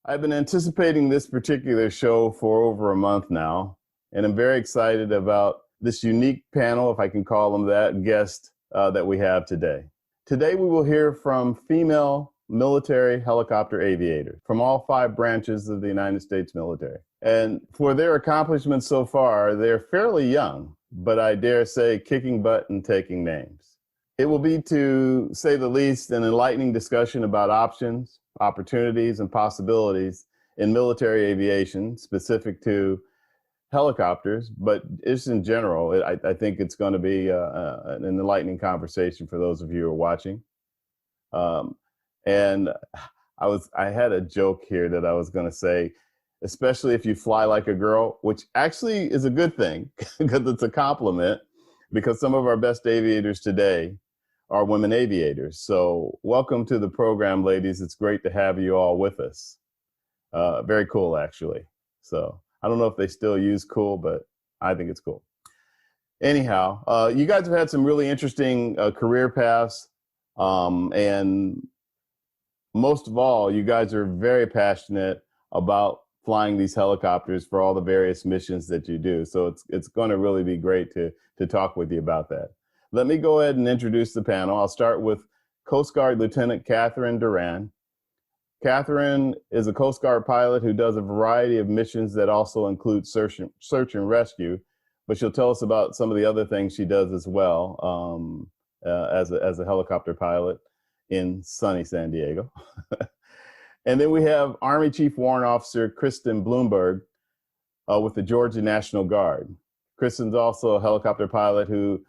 I've been anticipating this particular show for over a month now, and I'm very excited about this unique panel, if I can call them that, guest that we have today. Today we will hear from female military helicopter aviators from all 5 branches of the United States military. And for their accomplishments so far, they're fairly young, but I dare say kicking butt and taking names. It will be, to say the least, an enlightening discussion about options, opportunities, and possibilities in military aviation specific to helicopters, but just in general. I think it's going to be an enlightening conversation for those of you who are watching. And I had a joke here that I was going to say, especially if you fly like a girl, which actually is a good thing because it's a compliment, because some of our best aviators today are women aviators. So welcome to the program, ladies. It's great to have you all with us. Very cool, actually. So I don't know if they still use cool, but I think it's cool. Anyhow, you guys have had some really interesting career paths. And most of all, you guys are very passionate about flying these helicopters for all the various missions that you do. So it's going to really be great to talk with you about that. Let me go ahead and introduce the panel. I'll start with Coast Guard Lieutenant Katherine Durand. Katherine is a Coast Guard pilot who does a variety of missions that also include search and rescue, but she'll tell us about some of the other things she does as well as a helicopter pilot in sunny San Diego. And then we have Army Chief Warrant Officer Kristen Blumberg with the Georgia National Guard. Kristen's also a helicopter pilot who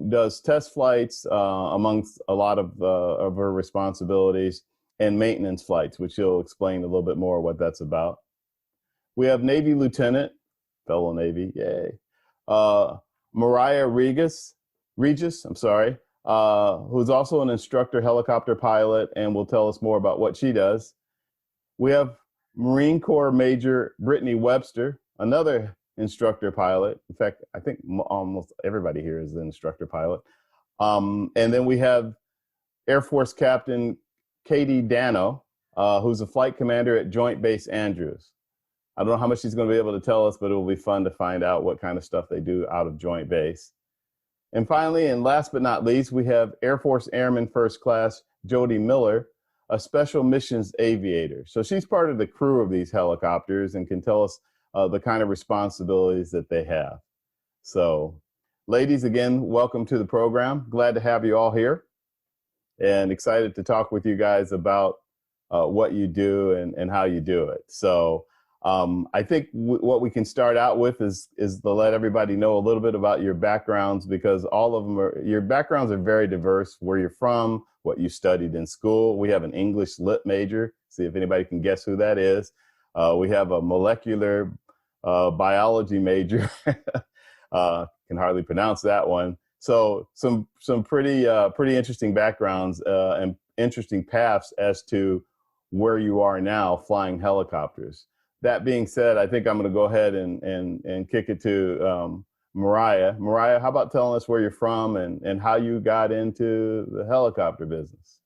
does test flights amongst a lot of her responsibilities, and maintenance flights, which she'll explain a little bit more what that's about. We have Navy Lieutenant, fellow Navy, yay, Mariah Regis, who's also an instructor helicopter pilot and will tell us more about what she does. We have Marine Corps Major Brittany Webster, another instructor pilot. In fact, I think almost everybody here is an instructor pilot. And then we have Air Force Captain Katie Danno, who's a flight commander at Joint Base Andrews. I don't know how much she's going to be able to tell us, but it will be fun to find out what kind of stuff they do out of Joint Base. And finally, and last but not least, we have Air Force Airman First Class Jodi Miller, a Special Missions Aviator. So she's part of the crew of these helicopters and can tell us the kind of responsibilities that they have. So, ladies, again, welcome to the program. Glad to have you all here, and excited to talk with you guys about what you do and how you do it. So I think what we can start out with is to let everybody know a little bit about your backgrounds, because all of them your backgrounds are very diverse, where you're from, what you studied in school. We have an English Lit major. See if anybody can guess who that is. We have a molecular biology major. Can hardly pronounce that one. So some pretty interesting backgrounds and interesting paths as to where you are now flying helicopters. That being said, I think I'm going to go ahead and kick it to Mariah. Mariah, how about telling us where you're from and how you got into the helicopter business?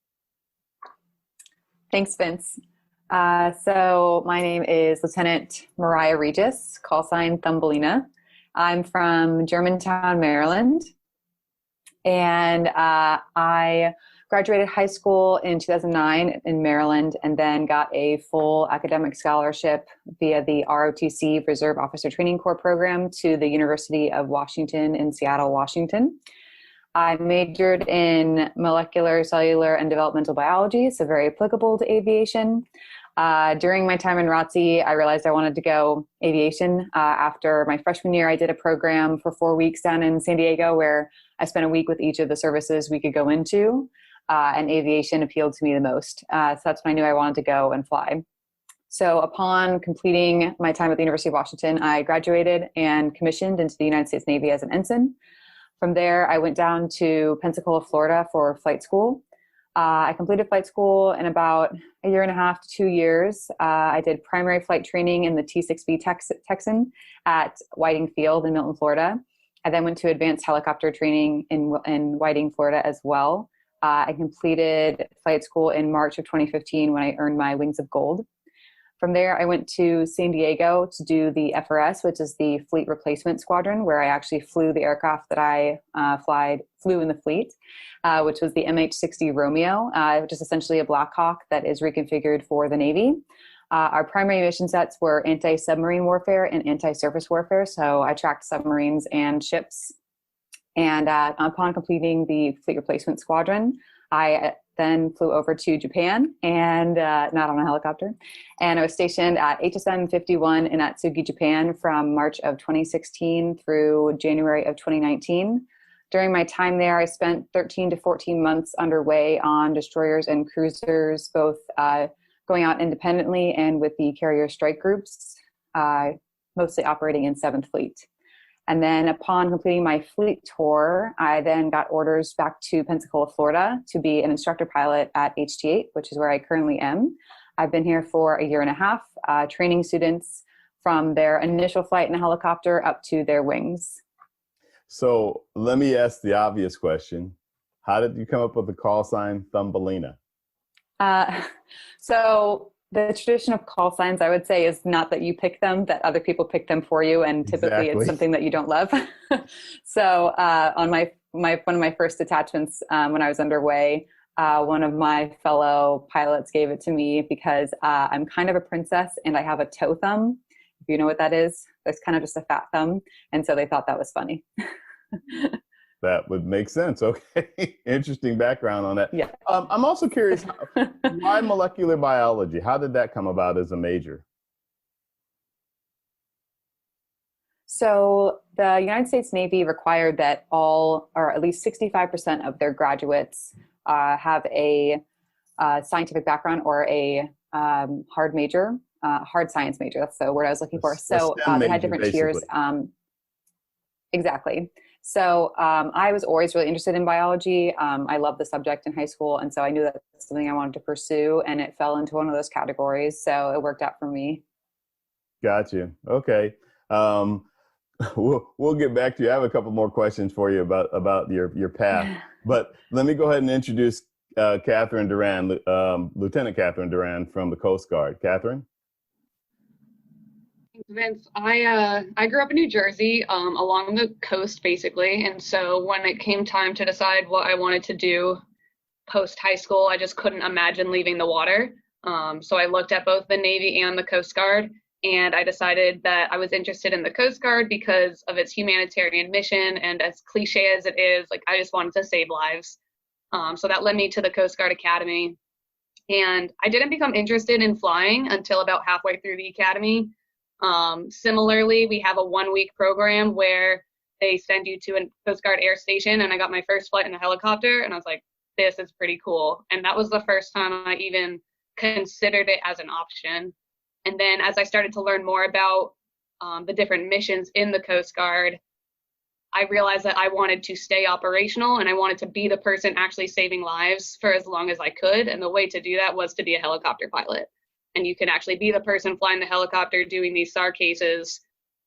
Thanks, Vince. So my name is Lieutenant Mariah Regis, call sign Thumbelina. I'm from Germantown, Maryland. And I graduated high school in 2009 in Maryland, and then got a full academic scholarship via the ROTC Reserve Officer Training Corps program to the University of Washington in Seattle, Washington. I majored in molecular, cellular, and developmental biology, so very applicable to aviation. During my time in ROTC, I realized I wanted to go aviation. After my freshman year, I did a program for 4 weeks down in San Diego where I spent a week with each of the services we could go into, and aviation appealed to me the most. So that's when I knew I wanted to go and fly. So upon completing my time at the University of Washington, I graduated and commissioned into the United States Navy as an ensign. From there, I went down to Pensacola, Florida for flight school. I completed flight school in about a year and a half to 2 years. I did primary flight training in the T-6B Texan at Whiting Field in Milton, Florida. I then went to advanced helicopter training in Whiting, Florida as well. I completed flight school in March of 2015 when I earned my Wings of Gold. From there, I went to San Diego to do the FRS, which is the Fleet Replacement Squadron, where I actually flew the aircraft that I flew in the fleet, which was the MH-60 Romeo, which is essentially a Black Hawk that is reconfigured for the Navy. Our primary mission sets were anti-submarine warfare and anti-surface warfare, so I tracked submarines and ships. And upon completing the Fleet Replacement Squadron, I then flew over to Japan, and not on a helicopter. And I was stationed at HSM 51 in Atsugi, Japan from March of 2016 through January of 2019. During my time there, I spent 13 to 14 months underway on destroyers and cruisers, both going out independently and with the carrier strike groups, mostly operating in 7th Fleet. And then upon completing my fleet tour, I then got orders back to Pensacola, Florida to be an instructor pilot at HT8, which is where I currently am. I've been here for a year and a half, training students from their initial flight in a helicopter up to their wings. So let me ask the obvious question. How did you come up with the call sign Thumbelina? So the tradition of call signs, I would say, is not that you pick them, that other people pick them for you, and typically it's something that you don't love. So on one of my first detachments, when I was underway, one of my fellow pilots gave it to me because I'm kind of a princess and I have a toe thumb. If you know what that is, it's kind of just a fat thumb, and so they thought that was funny. That would make sense. Okay. Interesting background on that. Yeah. I'm also curious, why molecular biology? How did that come about as a major? So the United States Navy required that all, or at least 65% of their graduates have a scientific background or a hard major, hard science major. That's the word I was looking for. So they had different tiers. Exactly. So I was always really interested in biology. I loved the subject in high school, and so I knew that was something I wanted to pursue, and it fell into one of those categories, so it worked out for me. Got you. Okay. We'll get back to you. I have a couple more questions for you about your path, but let me go ahead and introduce Katherine Durand, Lieutenant Katherine Durand from the Coast Guard. Katherine? Vince, I grew up in New Jersey, along the coast basically, and so when it came time to decide what I wanted to do post high school, I just couldn't imagine leaving the water. So I looked at both the Navy and the Coast Guard, and I decided that I was interested in the Coast Guard because of its humanitarian mission, and as cliche as it is, like I just wanted to save lives. So that led me to the Coast Guard Academy, and I didn't become interested in flying until about halfway through the academy. Similarly, we have a 1-week program where they send you to a Coast Guard air station, and I got my first flight in a helicopter, and I was like, this is pretty cool. And that was the first time I even considered it as an option. And then as I started to learn more about the different missions in the Coast Guard, I realized that I wanted to stay operational, and I wanted to be the person actually saving lives for as long as I could. And the way to do that was to be a helicopter pilot. And you can actually be the person flying the helicopter doing these SAR cases,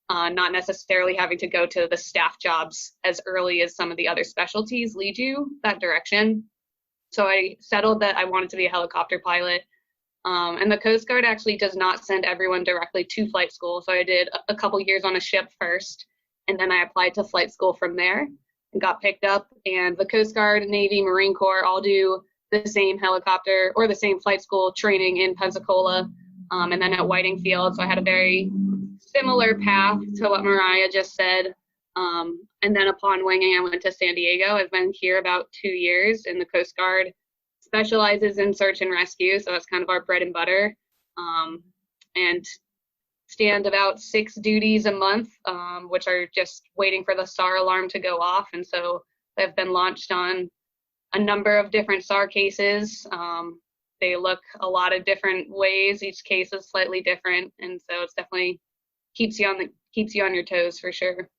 not necessarily having to go to the staff jobs as early as some of the other specialties lead you that direction. So I settled that I wanted to be a helicopter pilot. And the Coast Guard actually does not send everyone directly to flight school. So I did a couple years on a ship first, and then I applied to flight school from there and got picked up. And the Coast Guard, Navy, Marine Corps all do the same helicopter or the same flight school training in Pensacola, and then at Whiting Field. So I had a very similar path to what Mariah just said. And then upon winging, I went to San Diego. I've been here about 2 years, and the Coast Guard specializes in search and rescue. So that's kind of our bread and butter, and stand about 6 duties a month, which are just waiting for the SAR alarm to go off. And so they've been launched on a number of different SAR cases. They look a lot of different ways. Each case is slightly different, and so it's definitely keeps you on your toes for sure.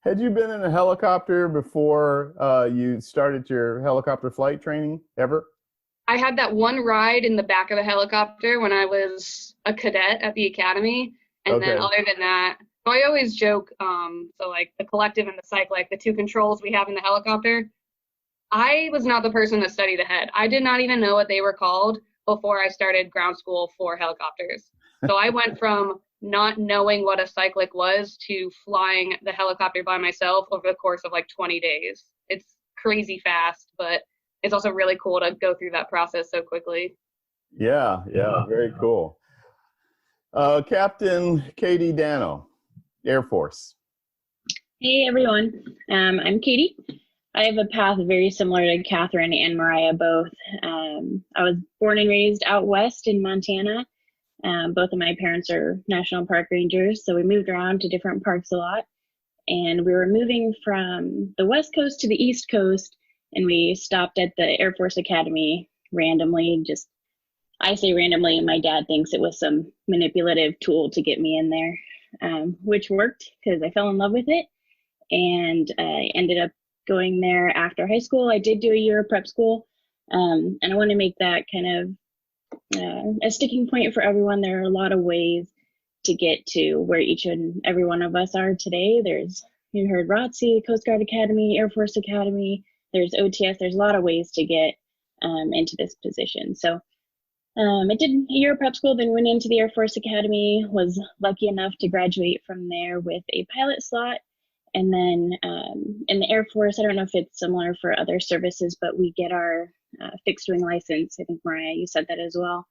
Had you been in a helicopter before you started your helicopter flight training ever? I had that one ride in the back of a helicopter when I was a cadet at the academy, and then other than that, so I always joke. So like the collective and the psych, like the 2 controls we have in the helicopter. I was not the person that studied ahead. I did not even know what they were called before I started ground school for helicopters. So I went from not knowing what a cyclic was to flying the helicopter by myself over the course of like 20 days. It's crazy fast, but it's also really cool to go through that process so quickly. Yeah, very cool. Captain Katie Danno, Air Force. Hey everyone, I'm Katie. I have a path very similar to Katherine and Mariah both. I was born and raised out west in Montana. Both of my parents are national park rangers, so we moved around to different parks a lot. And we were moving from the west coast to the east coast, and we stopped at the Air Force Academy randomly. Just, I say randomly, and my dad thinks it was some manipulative tool to get me in there, which worked because I fell in love with it. And I ended up going there after high school. I did do a year of prep school, and I want to make that kind of a sticking point for everyone. There are a lot of ways to get to where each and every one of us are today. You heard ROTC, Coast Guard Academy, Air Force Academy, there's OTS, there's a lot of ways to get into this position. So I did a year of prep school, then went into the Air Force Academy, was lucky enough to graduate from there with a pilot slot. And then in the Air Force, I don't know if it's similar for other services, but we get our fixed wing license. I think, Mariah, you said that as well,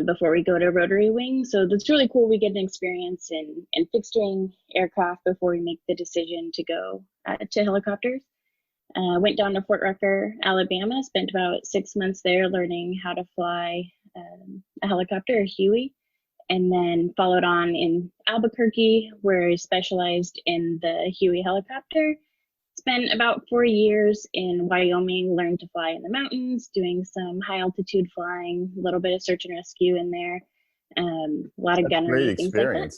before we go to rotary wing. So that's really cool. We get an experience in fixed wing aircraft before we make the decision to go to helicopters. Went down to Fort Rucker, Alabama, spent about 6 months there learning how to fly a helicopter, a Huey. And then followed on in Albuquerque, where I specialized in the Huey helicopter. Spent about 4 years in Wyoming, learned to fly in the mountains, doing some high altitude flying, a little bit of search and rescue in there, a lot of gunnery, things like that.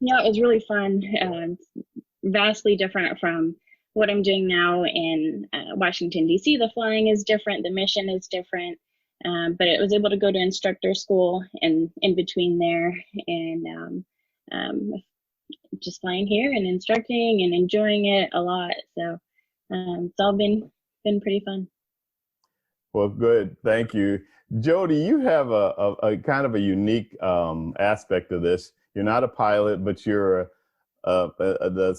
Yeah, it was really fun. Vastly different from what I'm doing now in Washington, D.C. The flying is different, the mission is different. But I was able to go to instructor school and in between there, and just flying here and instructing and enjoying it a lot. So it's all been pretty fun. Well, good. Thank you. Jodi, you have a kind of a unique aspect of this. You're not a pilot, but you're the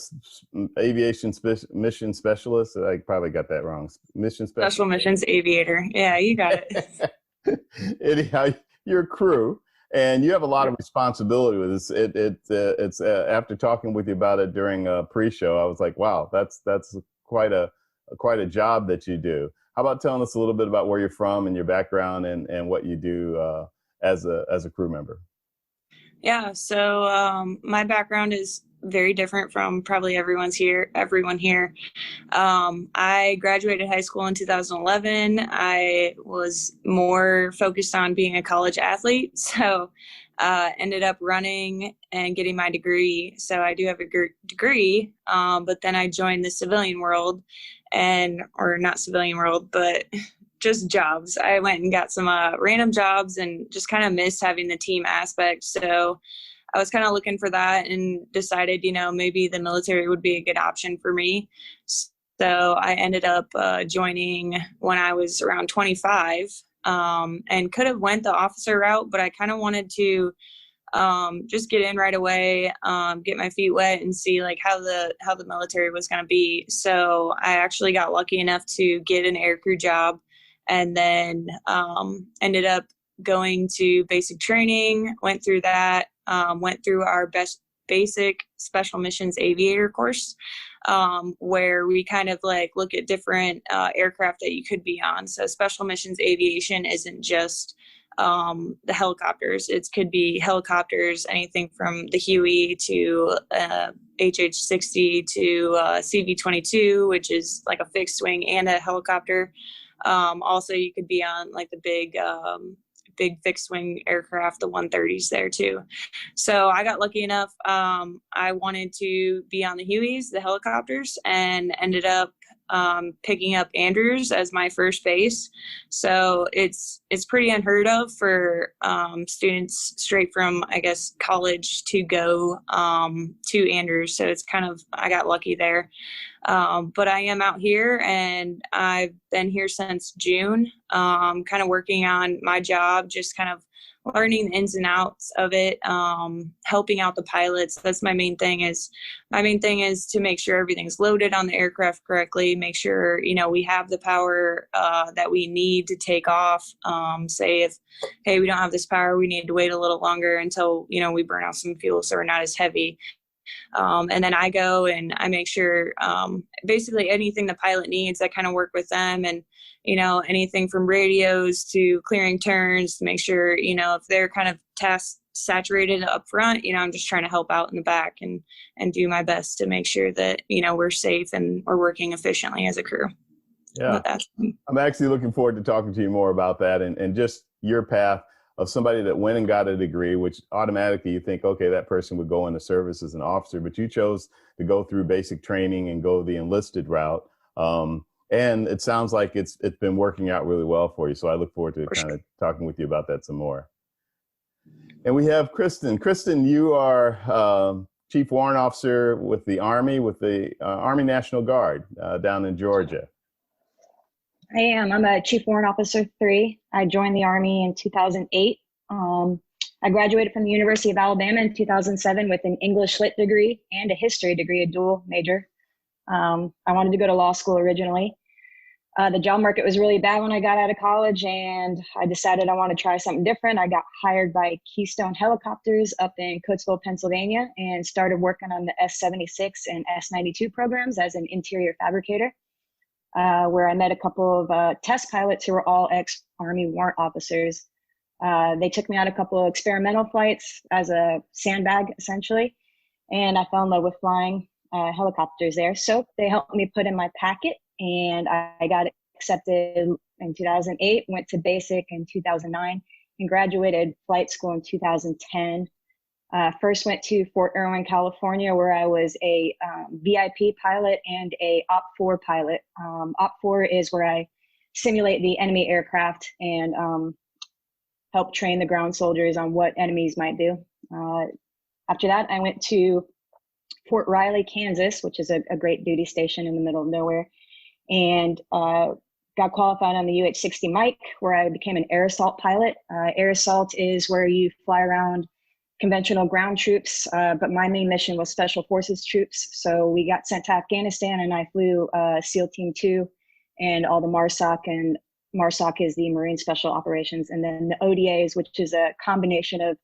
aviation mission specialist. I probably got that wrong. Special Missions Aviator. Yeah, you got it. Anyhow, you're a crew, and you have a lot of responsibility with this. It's after talking with you about it during a pre-show, I was like, wow, that's quite a job that you do. How about telling us a little bit about where you're from and your background and what you do as a crew member? Yeah, so my background is very different from probably everyone here. I graduated high school in 2011. I was more focused on being a college athlete, so ended up running and getting my degree. So I do have a degree, but then I joined the civilian world, or not civilian world, but just jobs. I went and got some random jobs and just kind of missed having the team aspect. So I was kind of looking for that and decided, maybe the military would be a good option for me. So I ended up joining when I was around 25, and could have went the officer route, but I kind of wanted to just get in right away, get my feet wet and see like how the military was going to be. So I actually got lucky enough to get an aircrew job, and then ended up going to basic training, went through that, went through our basic Special Missions Aviator course, where we kind of like look at different aircraft that you could be on. So Special Missions Aviation isn't just the helicopters. It could be helicopters, anything from the Huey to HH-60 to CV-22, which is like a fixed wing and a helicopter. Also, you could be on like the big fixed wing aircraft, the 130s there too. So I got lucky enough. I wanted to be on the Hueys, the helicopters, and ended up picking up Andrews as my first base. So it's pretty unheard of for students straight from, I guess, college to go to Andrews. So it's kind of, I got lucky there. But I am out here and I've been here since June, kind of working on my job, just kind of learning the ins and outs of it, helping out the pilots. That's my main thing is to make sure everything's loaded on the aircraft correctly, make sure, we have the power that we need to take off. Say if, hey, we don't have this power, we need to wait a little longer until, we burn off some fuel so we're not as heavy. And then I go and I make sure basically anything the pilot needs, I kind of work with them, and anything from radios to clearing turns to make sure if they're kind of task saturated up front, I'm just trying to help out in the back and do my best to make sure that we're safe and we're working efficiently as a crew. Yeah, I'm actually looking forward to talking to you more about that and just your path of somebody that went and got a degree, which automatically you think, okay, that person would go into service as an officer, but you chose to go through basic training and go the enlisted route. And it sounds like it's been working out really well for you. So I look forward to kind of talking with you about that some more. And we have Kristen. Kristen, you are Chief Warrant Officer with the Army, with the Army National Guard down in Georgia. I am. I'm a Chief Warrant Officer 3. I joined the Army in 2008. I graduated from the University of Alabama in 2007 with an English Lit degree and a history degree, a dual major. I wanted to go to law school originally. The job market was really bad when I got out of college, and I decided I want to try something different. I got hired by Keystone Helicopters up in Coatesville, Pennsylvania, and started working on the S-76 and S-92 programs as an interior fabricator, where I met a couple of test pilots who were all ex-Army warrant officers. They took me on a couple of experimental flights as a sandbag, essentially, and I fell in love with flying helicopters there. So they helped me put in my packet, and I got accepted in 2008, went to basic in 2009, and graduated flight school in 2010. First went to Fort Irwin, California, where I was a VIP pilot and a OP4 pilot. OP4 is where I simulate the enemy aircraft and help train the ground soldiers on what enemies might do. After that, I went to Fort Riley, Kansas, which is a great duty station in the middle of nowhere, and got qualified on the UH-60 Mike, where I became an air assault pilot. Air assault is where you fly around conventional ground troops, but my main mission was special forces troops. So we got sent to Afghanistan, and I flew SEAL Team 2 and all the MARSOC, and MARSOC is the Marine Special Operations, and then the ODAs, which is a combination of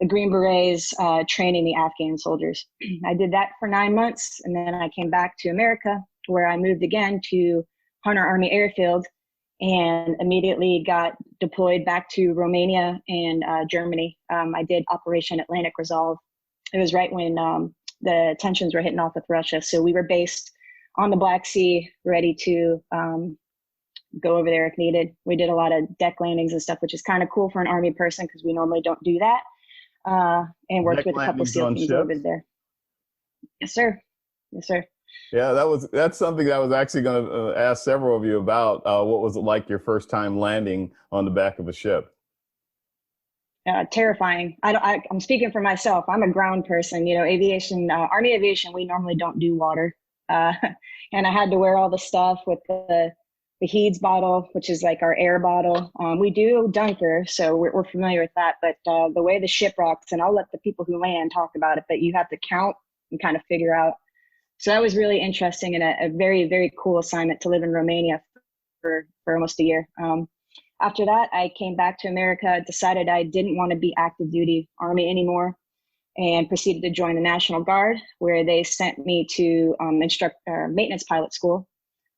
the Green Berets training the Afghan soldiers. I did that for 9 months, and then I came back to America, where I moved again to Hunter Army Airfield, and immediately got deployed back to Romania and Germany. I did Operation Atlantic Resolve. It was right when the tensions were hitting off with Russia. So we were based on the Black Sea, ready to go over there if needed. We did a lot of deck landings and stuff, which is kind of cool for an Army person because we normally don't do that. And worked with a couple SEAL teams over there. Yes, sir. Yes, sir. Yeah, that's something that I was actually going to ask several of you about. What was it like your first time landing on the back of a ship? Terrifying. I'm speaking for myself. I'm a ground person. Aviation, Army aviation, we normally don't do water. And I had to wear all the stuff with the HEEDS bottle, which is like our air bottle. We do Dunker, so we're familiar with that. But the way the ship rocks, and I'll let the people who land talk about it, but you have to count and kind of figure out. So that was really interesting and a very, very cool assignment to live in Romania for almost a year. After that, I came back to America, decided I didn't want to be active duty Army anymore, and proceeded to join the National Guard, where they sent me to maintenance pilot school.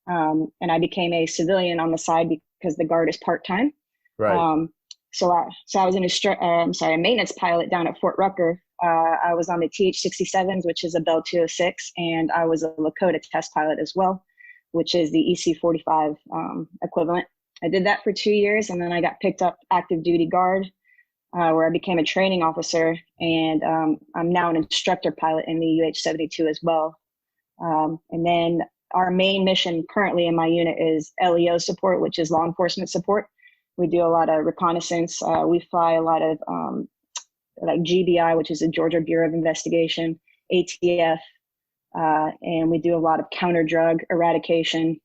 And I became a civilian on the side because the Guard is part-time. Right. So I was a maintenance pilot down at Fort Rucker. I was on the TH-67s, which is a Bell 206, and I was a Lakota test pilot as well, which is the EC-45 equivalent. I did that for 2 years, and then I got picked up active duty Guard, where I became a training officer, and I'm now an instructor pilot in the UH-72 as well. And then our main mission currently in my unit is LEO support, which is law enforcement support. We do a lot of reconnaissance. We fly a lot of like GBI, which is the Georgia Bureau of Investigation, ATF, and we do a lot of counter drug eradication.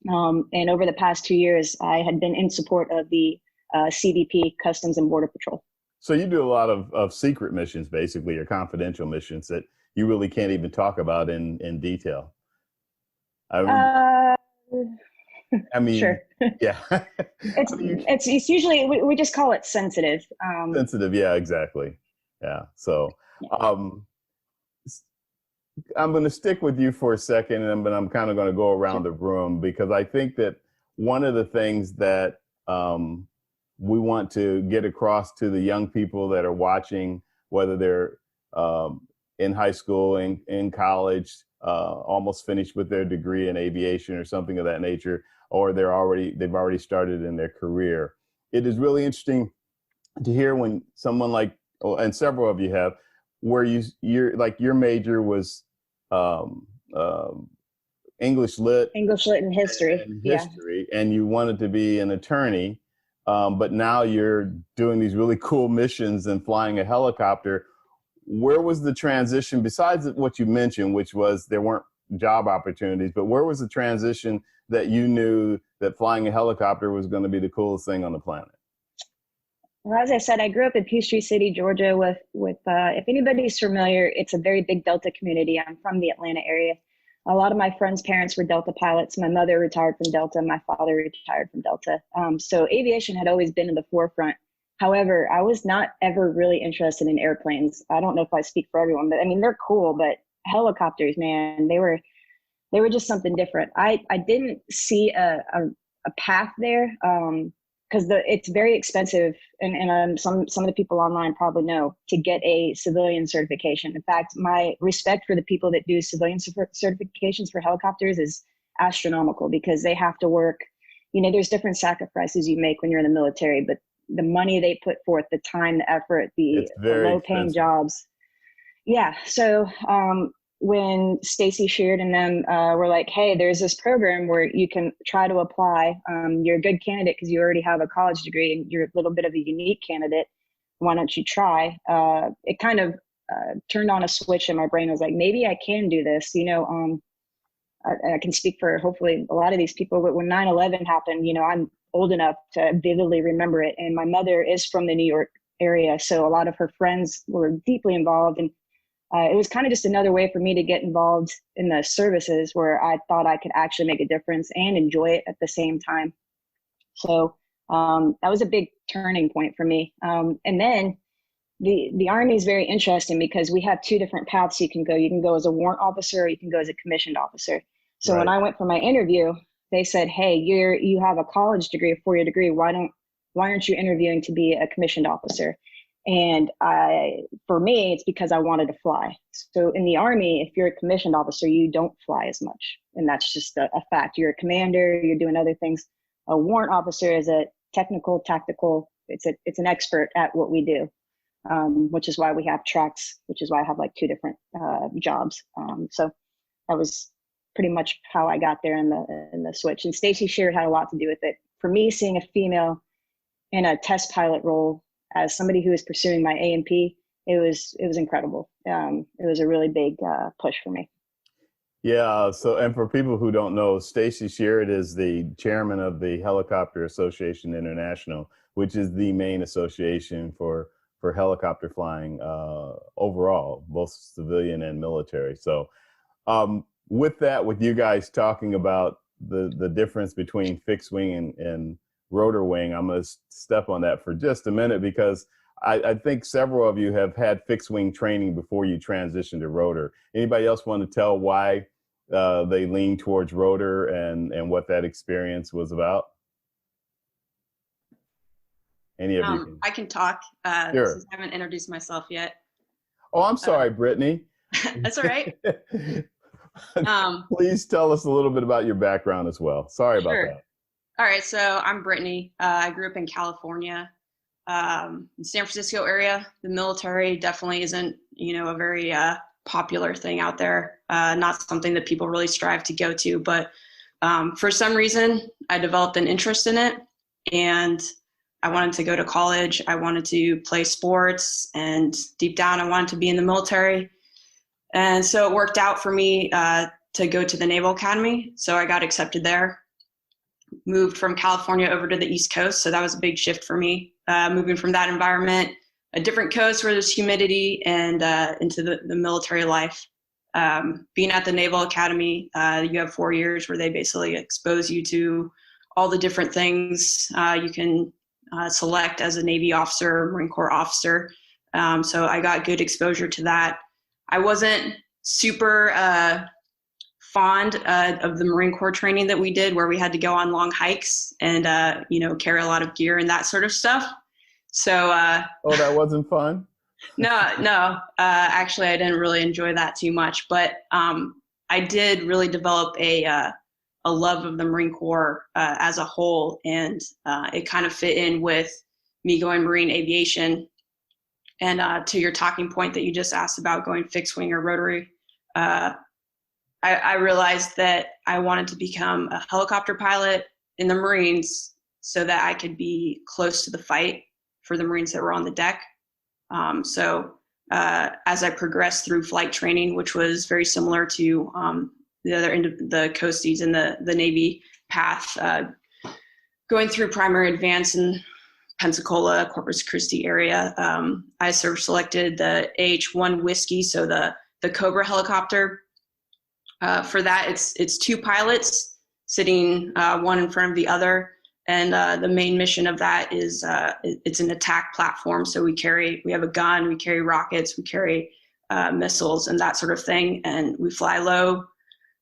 And over the past 2 years, I had been in support of the CBP, Customs and Border Patrol. So you do a lot of secret missions, basically, or confidential missions that you really can't even talk about in detail. I mean, Sure. yeah. It's usually, we just call it sensitive. Sensitive, yeah, exactly. Yeah. So I'm going to stick with you for a second, but I'm kind of going to go around the room, because I think that one of the things that we want to get across to the young people that are watching, whether they're in high school, in college, almost finished with their degree in aviation or something of that nature, or they've already started in their career. It is really interesting to hear when someone like, and several of you have, where you're like, your major was English lit and history. And you wanted to be an attorney, but now you're doing these really cool missions and flying a helicopter. Where was the transition, besides what you mentioned, which was there weren't job opportunities, but where was the transition that you knew that flying a helicopter was going to be the coolest thing on the planet? Well, as I said, I grew up in Peachtree City, Georgia, with if anybody's familiar, it's a very big Delta community. I'm from the Atlanta area. A lot of my friends' parents were Delta pilots. My mother retired from Delta. My father retired from Delta. So aviation had always been in the forefront. However, I was not ever really interested in airplanes. I don't know if I speak for everyone, but I mean, they're cool, but helicopters, man, they were just something different. I didn't see a path there, because it's very expensive, and some of the people online probably know, to get a civilian certification. In fact, my respect for the people that do civilian certifications for helicopters is astronomical, because they have to work. There's different sacrifices you make when you're in the military, but the money they put forth, the time, the effort, the low-paying jobs. Yeah. So when Stacy Sheard and them were like, hey, there's this program where you can try to apply. You're a good candidate because you already have a college degree and you're a little bit of a unique candidate. Why don't you try? It kind of turned on a switch in my brain. I was like, maybe I can do this. I can speak for hopefully a lot of these people, but when 9/11 happened, I'm old enough to vividly remember it. And my mother is from the New York area, so a lot of her friends were deeply involved. And it was kind of just another way for me to get involved in the services where I thought I could actually make a difference and enjoy it at the same time. So that was a big turning point for me. And then the Army is very interesting because we have two different paths you can go. You can go as a warrant officer, or you can go as a commissioned officer. So when I went for my interview, they said, hey, you have a college degree, a 4-year degree. Why aren't you interviewing to be a commissioned officer? And for me, it's because I wanted to fly. So in the Army, if you're a commissioned officer, you don't fly as much. And that's just a fact. You're a commander, you're doing other things. A warrant officer is a technical, tactical, it's an expert at what we do, which is why we have tracks, which is why I have like 2 different jobs. So that was pretty much how I got there in the switch. And Stacy Sheard had a lot to do with it. For me, seeing a female in a test pilot role as somebody who was pursuing my A&P, it was incredible. It was a really big push for me. Yeah. So, and for people who don't know, Stacy Sheard is the chairman of the Helicopter Association International, which is the main association for helicopter flying overall, both civilian and military. So, with you guys talking about the difference between fixed wing and rotor wing, I'm going to step on that for just a minute, because I think several of you have had fixed wing training before you transitioned to rotor. Anybody else want to tell why they lean towards rotor and what that experience was about? Any of you? I can talk. Sure. Since I haven't introduced myself yet. Oh, I'm sorry, Brittany. That's all right. Please tell us a little bit about your background as well. Sorry about that. All right, so I'm Brittany. I grew up in California, San Francisco area. The military definitely isn't, a very popular thing out there. Not something that people really strive to go to, but for some reason, I developed an interest in it, and I wanted to go to college. I wanted to play sports, and deep down, I wanted to be in the military. And so it worked out for me to go to the Naval Academy. So I got accepted there. moved from California over to the East Coast. So that was a big shift for me, moving from that environment, a different coast where there's humidity, and into the military life. Being at the Naval Academy, you have 4 years where they basically expose you to all the different things you can select as a Navy officer, Marine Corps officer. So I got good exposure to that. I wasn't super fond of the Marine Corps training that we did, where we had to go on long hikes and carry a lot of gear and that sort of stuff. So oh, that wasn't fun? No. Actually, I didn't really enjoy that too much, but I did really develop a love of the Marine Corps as a whole, and it kind of fit in with me going Marine aviation. And to your talking point that you just asked about going fixed wing or rotary, I realized that I wanted to become a helicopter pilot in the Marines so that I could be close to the fight for the Marines that were on the deck. So as I progressed through flight training, which was very similar to the other end of the coasties and the Navy path, going through primary advance in Pensacola, Corpus Christi area, I selected the AH-1 Whiskey, so the Cobra helicopter. For that, it's 2 pilots sitting one in front of the other. And the main mission of that is it's an attack platform. So we have a gun, we carry rockets, we carry missiles and that sort of thing. And we fly low,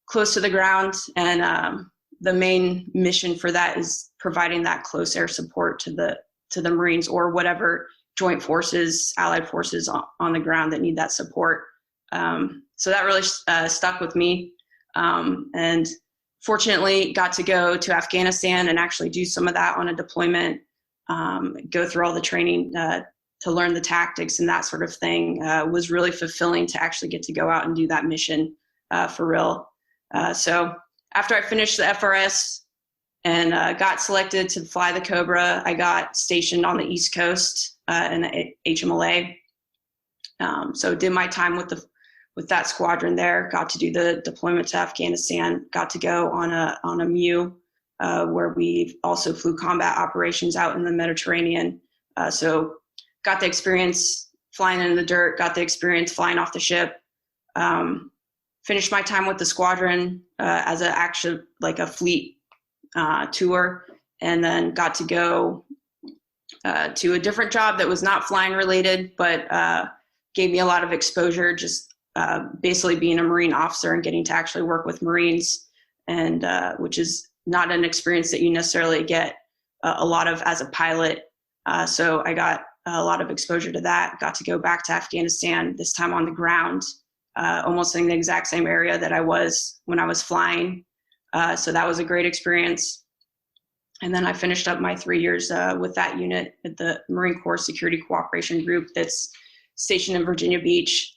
close to the ground. And the main mission for that is providing that close air support to the Marines or whatever joint forces, allied forces on the ground that need that support. So that really stuck with me. And fortunately got to go to Afghanistan and actually do some of that on a deployment, go through all the training to learn the tactics and that sort of thing. Was really fulfilling to actually get to go out and do that mission for real. So after I finished the FRS and got selected to fly the Cobra, I got stationed on the East Coast in the HMLA. So did my time with that squadron there, got to do the deployment to Afghanistan, got to go on a MEU where we also flew combat operations out in the Mediterranean. So got the experience flying in the dirt, got the experience flying off the ship, finished my time with the squadron as a fleet tour, and then got to go to a different job that was not flying related, but gave me a lot of exposure, just basically being a Marine officer and getting to actually work with Marines, and which is not an experience that you necessarily get a lot of as a pilot. So I got a lot of exposure to that, got to go back to Afghanistan, this time on the ground, almost in the exact same area that I was when I was flying. So that was a great experience. And then I finished up my 3 years with that unit at the Marine Corps Security Cooperation Group that's stationed in Virginia Beach.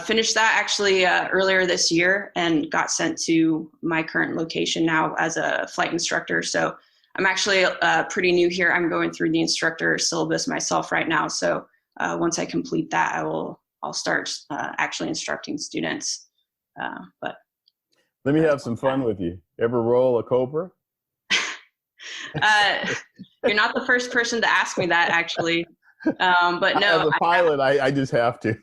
Finished that actually earlier this year and got sent to my current location now as a flight instructor. So I'm actually pretty new here. I'm going through the instructor syllabus myself right now. So once I complete that, I'll start actually instructing students. But let me have some fun with you. Ever roll a Cobra? You're not the first person to ask me that, actually. But no, as a pilot, I just have to.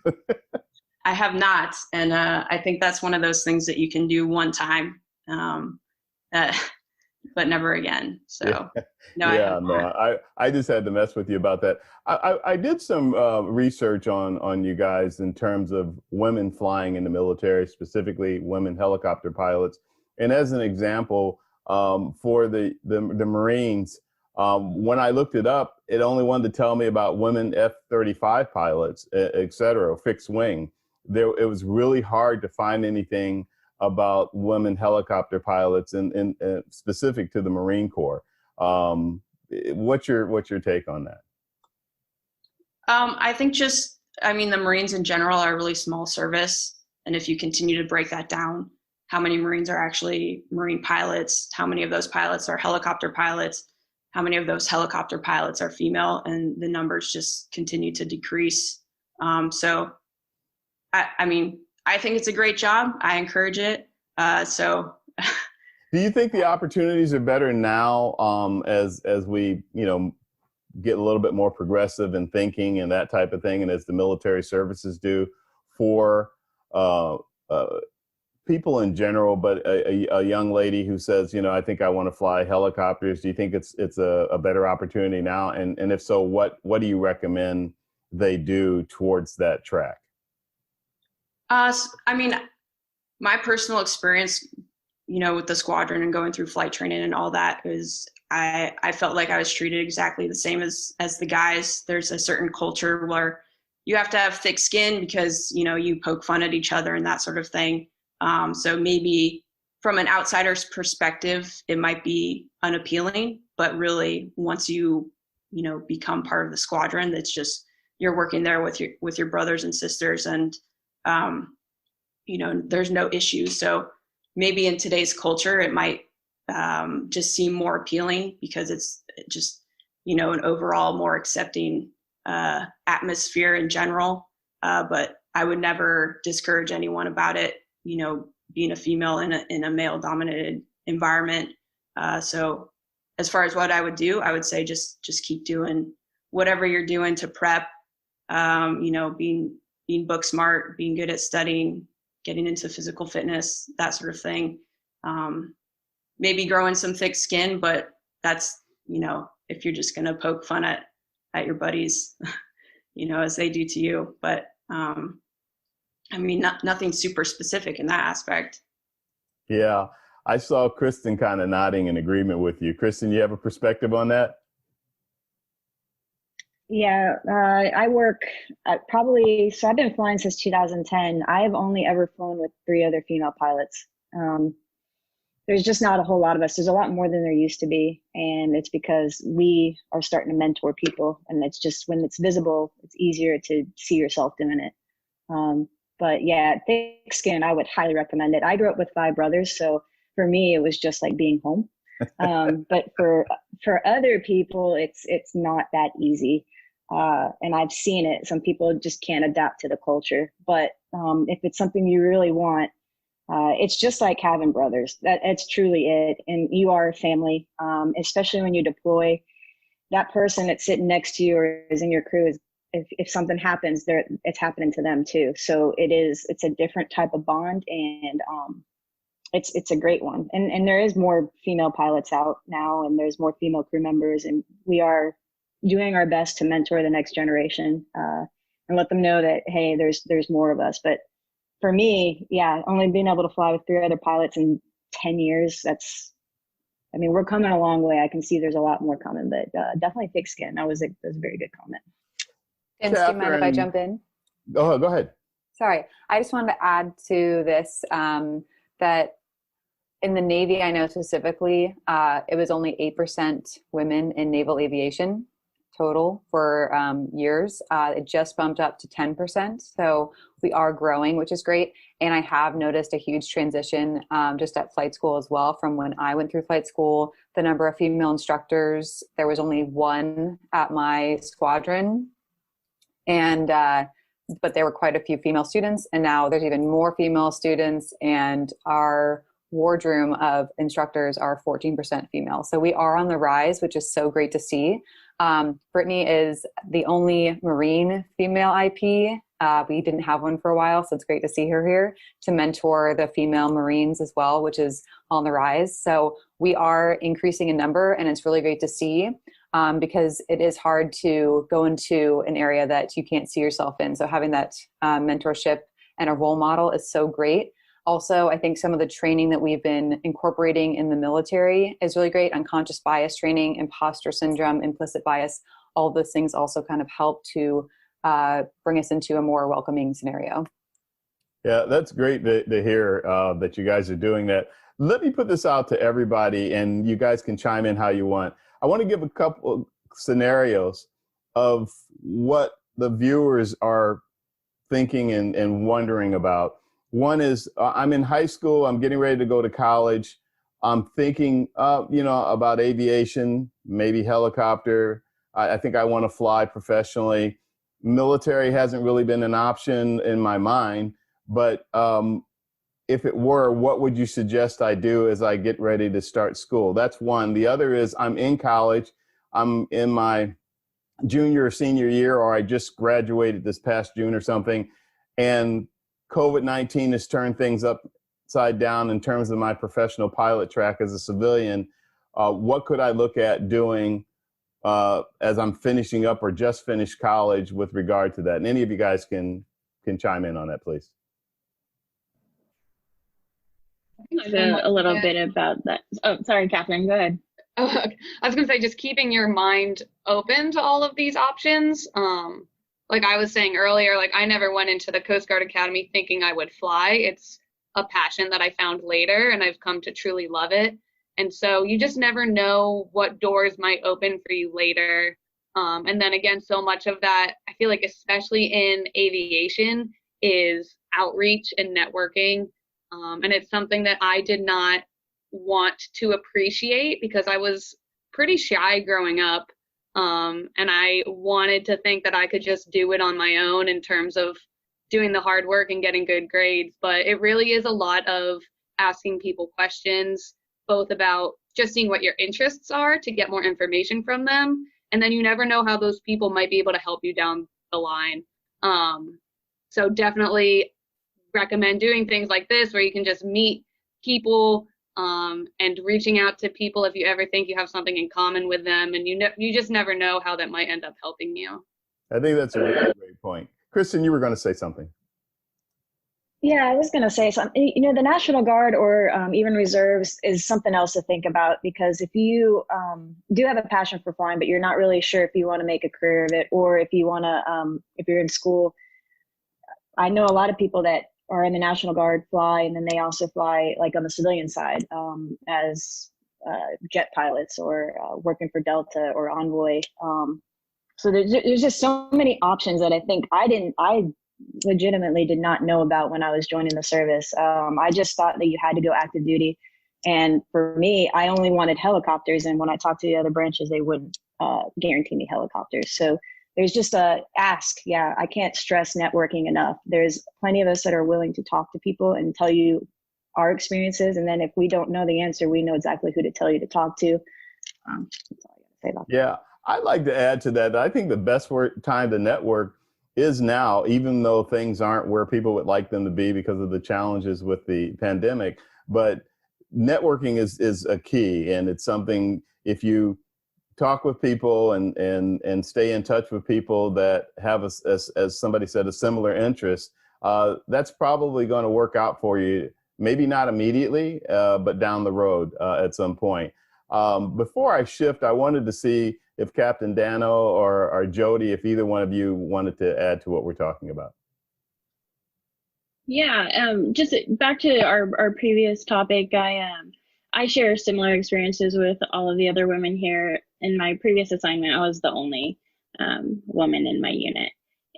I have not, and I think that's one of those things that you can do one time, but never again. So, yeah. I just had to mess with you about that. I did some research on you guys in terms of women flying in the military, specifically women helicopter pilots. And as an example, for the Marines, when I looked it up, it only wanted to tell me about women F-35 pilots, et cetera, fixed wing. It was really hard to find anything about women helicopter pilots and specific to the Marine Corps. What's your take on that? I think the Marines in general are a really small service. And if you continue to break that down, how many Marines are actually Marine pilots? How many of those pilots are helicopter pilots? How many of those helicopter pilots are female? And the numbers just continue to decrease. So, I think it's a great job. I encourage it. So Do you think the opportunities are better now as we, get a little bit more progressive in thinking and that type of thing, and as the military services do for uh, people in general, but a young lady who says, I think I want to fly helicopters. Do you think it's a better opportunity now? And if so, what do you recommend they do towards that track? I mean, my personal experience, with the squadron and going through flight training and all that is I felt like I was treated exactly the same as the guys. There's a certain culture where you have to have thick skin because, you poke fun at each other and that sort of thing. So maybe from an outsider's perspective, it might be unappealing, but really once you, become part of the squadron, that's just, you're working there with your brothers and sisters and, there's no issues. So maybe in today's culture, it might just seem more appealing because it's just, an overall more accepting atmosphere in general. But I would never discourage anyone about it, being a female in a male dominated environment. So as far as what I would do, I would say just keep doing whatever you're doing to prep, being book smart, being good at studying, getting into physical fitness, that sort of thing. Maybe growing some thick skin, but that's, if you're just going to poke fun at your buddies, as they do to you. But nothing super specific in that aspect. Yeah, I saw Kristen kind of nodding in agreement with you. Kristen, you have a perspective on that? Yeah, I work at so I've been flying since 2010. I have only ever flown with 3 other female pilots. There's just not a whole lot of us. There's a lot more than there used to be. And it's because we are starting to mentor people. And it's just when it's visible, it's easier to see yourself doing it. But yeah, thick skin, I would highly recommend it. I grew up with 5 brothers. So for me, it was just like being home. But for other people, it's not that easy. And I've seen it. Some people just can't adapt to the culture. But if it's something you really want, it's just like having brothers. That's truly it. And you are a family, especially when you deploy. That person that's sitting next to you or is in your crew is, if something happens, it's happening to them too. So it's a different type of bond, and it's a great one. And there is more female pilots out now, and there's more female crew members, and we are doing our best to mentor the next generation and let them know that, hey, there's more of us. But for me, yeah, only being able to fly with 3 other pilots in 10 years, we're coming a long way. I can see there's a lot more coming, but definitely thick skin. That was a very good comment. Vince, do you mind if I jump in? Go ahead. Sorry, I just wanted to add to this that in the Navy, I know specifically, it was only 8% women in naval aviation total for years. It just bumped up to 10%. So we are growing, which is great. And I have noticed a huge transition just at flight school as well. From when I went through flight school, the number of female instructors, there was only 1 at my squadron. And but there were quite a few female students, and now there's even more female students, and our wardroom of instructors are 14% female. So we are on the rise, which is so great to see. Brittany is the only Marine female IP. We didn't have one for a while, so it's great to see her here to mentor the female Marines as well, which is on the rise. So we are increasing in number, and it's really great to see. Because it is hard to go into an area that you can't see yourself in. So having that mentorship and a role model is so great. Also, I think some of the training that we've been incorporating in the military is really great. Unconscious bias training, imposter syndrome, implicit bias, all those things also kind of help to bring us into a more welcoming scenario. Yeah, that's great to hear that you guys are doing that. Let me put this out to everybody, and you guys can chime in how you want. I want to give a couple scenarios of what the viewers are thinking and wondering about. One is I'm in high school. I'm getting ready to go to college. I'm thinking, about aviation, maybe helicopter. I think I want to fly professionally. Military hasn't really been an option in my mind, but if it were, what would you suggest I do as I get ready to start school? That's one. The other is I'm in college. I'm in my junior or senior year, or I just graduated this past June or something, and COVID-19 has turned things upside down in terms of my professional pilot track as a civilian. What could I look at doing as I'm finishing up or just finished college with regard to that? And any of you guys can chime in on that, please. A little bit about that. Oh, sorry, Katherine, go ahead. I was gonna say, just keeping your mind open to all of these options. Like I was saying earlier, like I never went into the Coast Guard Academy thinking I would fly. It's a passion that I found later, and I've come to truly love it. And so you just never know what doors might open for you later. And then again, so much of that, I feel like, especially in aviation, is outreach and networking. And it's something that I did not want to appreciate because I was pretty shy growing up. And I wanted to think that I could just do it on my own in terms of doing the hard work and getting good grades. But it really is a lot of asking people questions, both about just seeing what your interests are to get more information from them. And then you never know how those people might be able to help you down the line. So definitely recommend doing things like this where you can just meet people and reaching out to people if you ever think you have something in common with them, and you just never know how that might end up helping you. I think that's a really great point. Kristen, you were going to say something. Yeah, I was going to say something. You know, the National Guard or even reserves is something else to think about, because if you do have a passion for flying, but you're not really sure if you want to make a career of it, or if you want to, if you're in school, I know a lot of people that are in the National Guard fly, and then they also fly like on the civilian side as jet pilots or working for Delta or Envoy. So there's just so many options that I think I legitimately did not know about when I was joining the service. I just thought that you had to go active duty. And for me, I only wanted helicopters. And when I talked to the other branches, they wouldn't guarantee me helicopters. So there's just a ask. Yeah, I can't stress networking enough. There's plenty of us that are willing to talk to people and tell you our experiences. And then if we don't know the answer, we know exactly who to tell you to talk to. That's all I got to say about that. Yeah, I'd like to add to that. I think the best time to network is now, even though things aren't where people would like them to be because of the challenges with the pandemic. But networking is a key, and it's something, if you talk with people and stay in touch with people that have, as somebody said, a similar interest, that's probably going to work out for you. Maybe not immediately, but down the road at some point. Before I shift, I wanted to see if Captain Danno or Jodi, if either one of you wanted to add to what we're talking about. Yeah, just back to our previous topic, I share similar experiences with all of the other women here. In my previous assignment, I was the only woman in my unit,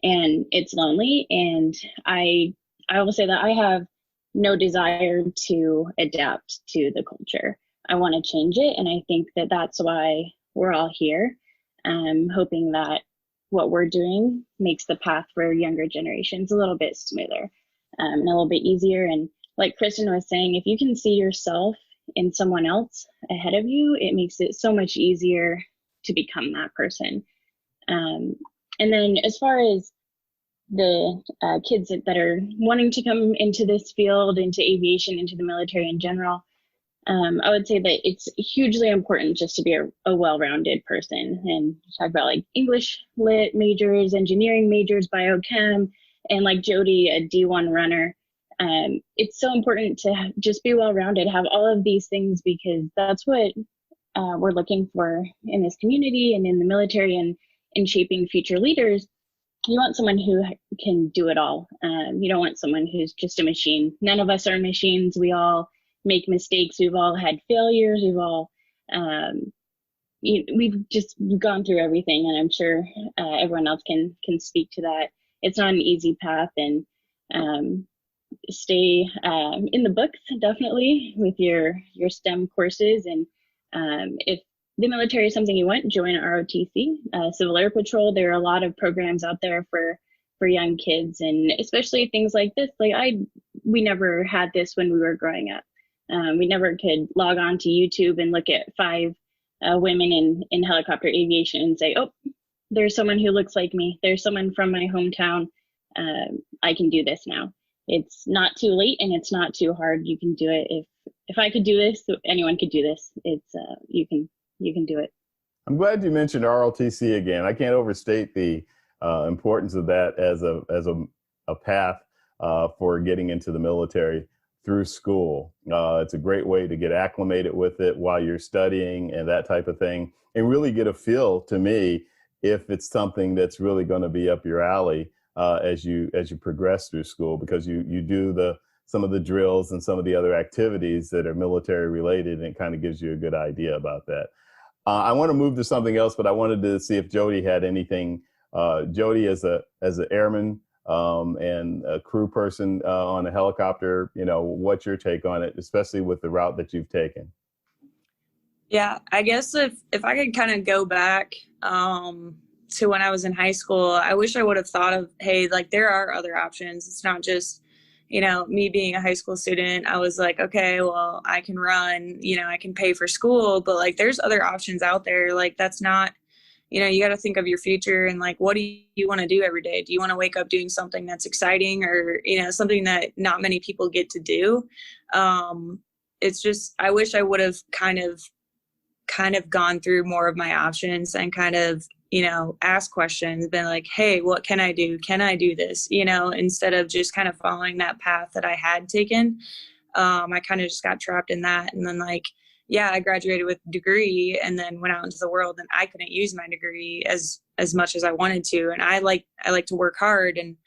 and it's lonely. And I will say that I have no desire to adapt to the culture. I want to change it, and I think that that's why we're all here. Hoping that what we're doing makes the path for younger generations a little bit smoother and a little bit easier. And like Kristen was saying, if you can see yourself in someone else ahead of you, it makes it so much easier to become that person. And then as far as the kids that are wanting to come into this field, into aviation, into the military in general, I would say that it's hugely important just to be a well-rounded person, and talk about like English lit majors, engineering majors, biochem, and like Jodi, a D1 runner. It's so important to just be well-rounded, have all of these things, because that's what we're looking for in this community and in the military, and in shaping future leaders. You want someone who can do it all. You don't want someone who's just a machine. None of us are machines. We all make mistakes. We've all had failures. We've all we've gone through everything, and I'm sure everyone else can speak to that. It's not an easy path, and stay in the books definitely with your STEM courses. And if the military is something you want, join ROTC, Civil Air Patrol. There are a lot of programs out there for young kids, and especially things like this. Like we never had this when we were growing up. We never could log on to YouTube and look at 5 women in helicopter aviation and say, oh, there's someone who looks like me. There's someone from my hometown. I can do this now. It's not too late and it's not too hard. You can do it. If I could do this, anyone could do this. It's you can do it. I'm glad you mentioned ROTC again. I can't overstate the importance of that as a path for getting into the military through school. It's a great way to get acclimated with it while you're studying and that type of thing, and really get a feel, to me, if it's something that's really going to be up your alley as you progress through school, because you do some of the drills and some of the other activities that are military related, and it kind of gives you a good idea about that. I want to move to something else, but I wanted to see if Jodi had anything. Jodi, as an airman and a crew person on a helicopter, what's your take on it, especially with the route that you've taken? Yeah, I guess if I could kind of go back to when I was in high school, I wish I would have thought of, hey, like there are other options. It's not just, me being a high school student. I was like, okay, well, I can run, I can pay for school, but like there's other options out there. Like that's not, you got to think of your future and like, what do you want to do every day? Do you want to wake up doing something that's exciting or, something that not many people get to do? It's just, I wish I would have kind of gone through more of my options and kind of, ask questions, been like, hey, what can I do? Can I do this? Instead of just kind of following that path that I had taken. I kind of just got trapped in that. And then I graduated with a degree and then went out into the world, and I couldn't use my degree as much as I wanted to. And I like to work hard. And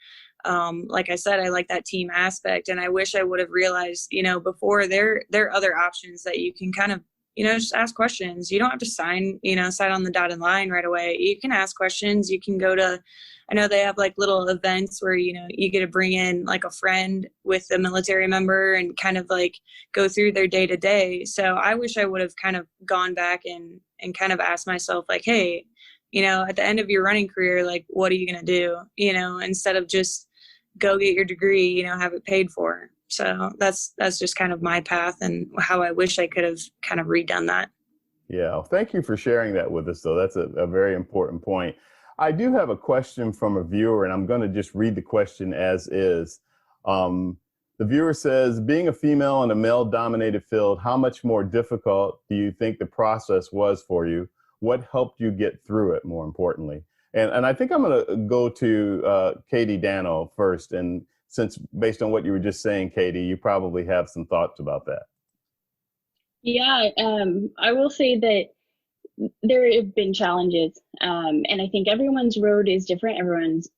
like I said, I like that team aspect. And I wish I would have realized, before there are other options that you can kind of, just ask questions. You don't have to sign on the dotted line right away. You can ask questions. You can go to, I know they have like little events where, you get to bring in like a friend with a military member and kind of like go through their day to day. So I wish I would have kind of gone back and kind of asked myself like, hey, at the end of your running career, like, what are you going to do? Instead of just go get your degree, have it paid for. So that's just kind of my path and how I wish I could have kind of redone that. Yeah, well, thank you for sharing that with us, though. That's a very important point. I do have a question from a viewer, and I'm going to just read the question as is. The viewer says, being a female in a male-dominated field, how much more difficult do you think the process was for you? What helped you get through it, more importantly? And I think I'm going to go to Katie Danno first. And since based on what you were just saying, Katie, you probably have some thoughts about that. Yeah, I will say that there have been challenges. And I think everyone's road is different. Everyone's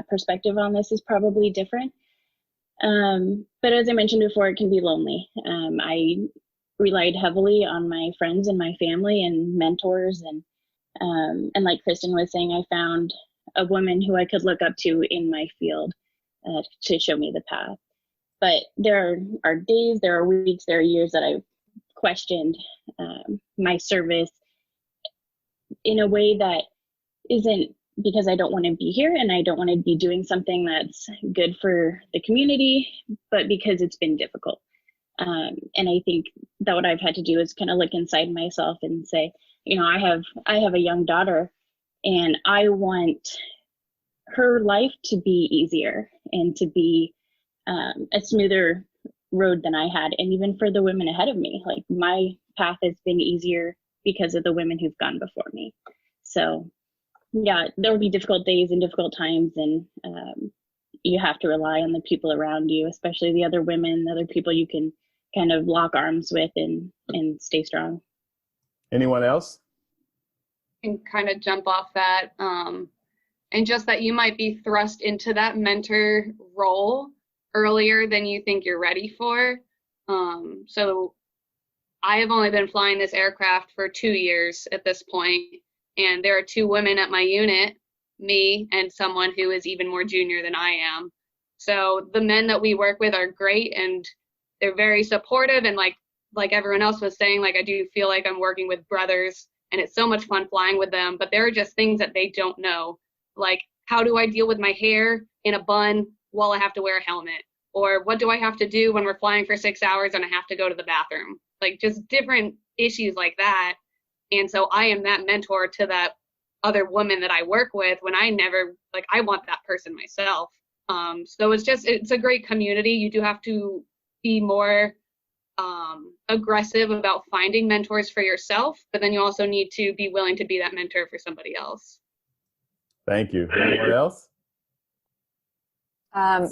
perspective on this is probably different. But as I mentioned before, it can be lonely. I relied heavily on my friends and my family and mentors. And like Kristen was saying, I found a woman who I could look up to in my field to show me the path. But there are days, there are weeks, there are years that I've questioned my service in a way that isn't because I don't want to be here and I don't want to be doing something that's good for the community, but because it's been difficult. And I think that what I've had to do is kind of look inside myself and say, I have a young daughter and I want her life to be easier and to be a smoother road than I had. And even for the women ahead of me, like my path has been easier because of the women who've gone before me. So yeah, there will be difficult days and difficult times, and you have to rely on the people around you, especially the other women, the other people you can kind of lock arms with and stay strong. Anyone else? And kind of jump off that, and just that you might be thrust into that mentor role earlier than you think you're ready for. So I have only been flying this aircraft for 2 years at this point, and there are 2 women at my unit, me and someone who is even more junior than I am. So the men that we work with are great, and they're very supportive, and like everyone else was saying, like I do feel like I'm working with brothers, and it's so much fun flying with them, but there are just things that they don't know. Like, how do I deal with my hair in a bun while I have to wear a helmet? Or what do I have to do when we're flying for 6 hours and I have to go to the bathroom? Like just different issues like that. And so I am that mentor to that other woman that I work with when I never, like, I want that person myself. So it's a great community. You do have to be more aggressive about finding mentors for yourself, but then you also need to be willing to be that mentor for somebody else. Thank you. Anyone else?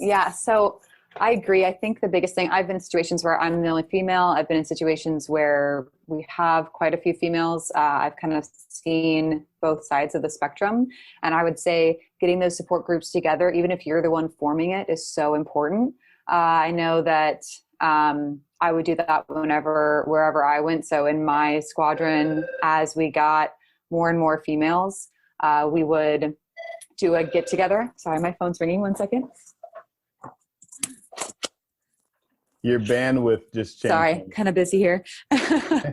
Yeah, so I agree. I think the biggest thing, I've been in situations where I'm the only female. I've been in situations where we have quite a few females. I've kind of seen both sides of the spectrum. And I would say getting those support groups together, even if you're the one forming it, is so important. I know that I would do that wherever I went. So in my squadron, as we got more and more females, we would do a get together. Sorry, my phone's ringing. 1 second. Your bandwidth just changed. Sorry, kind of busy here. Okay.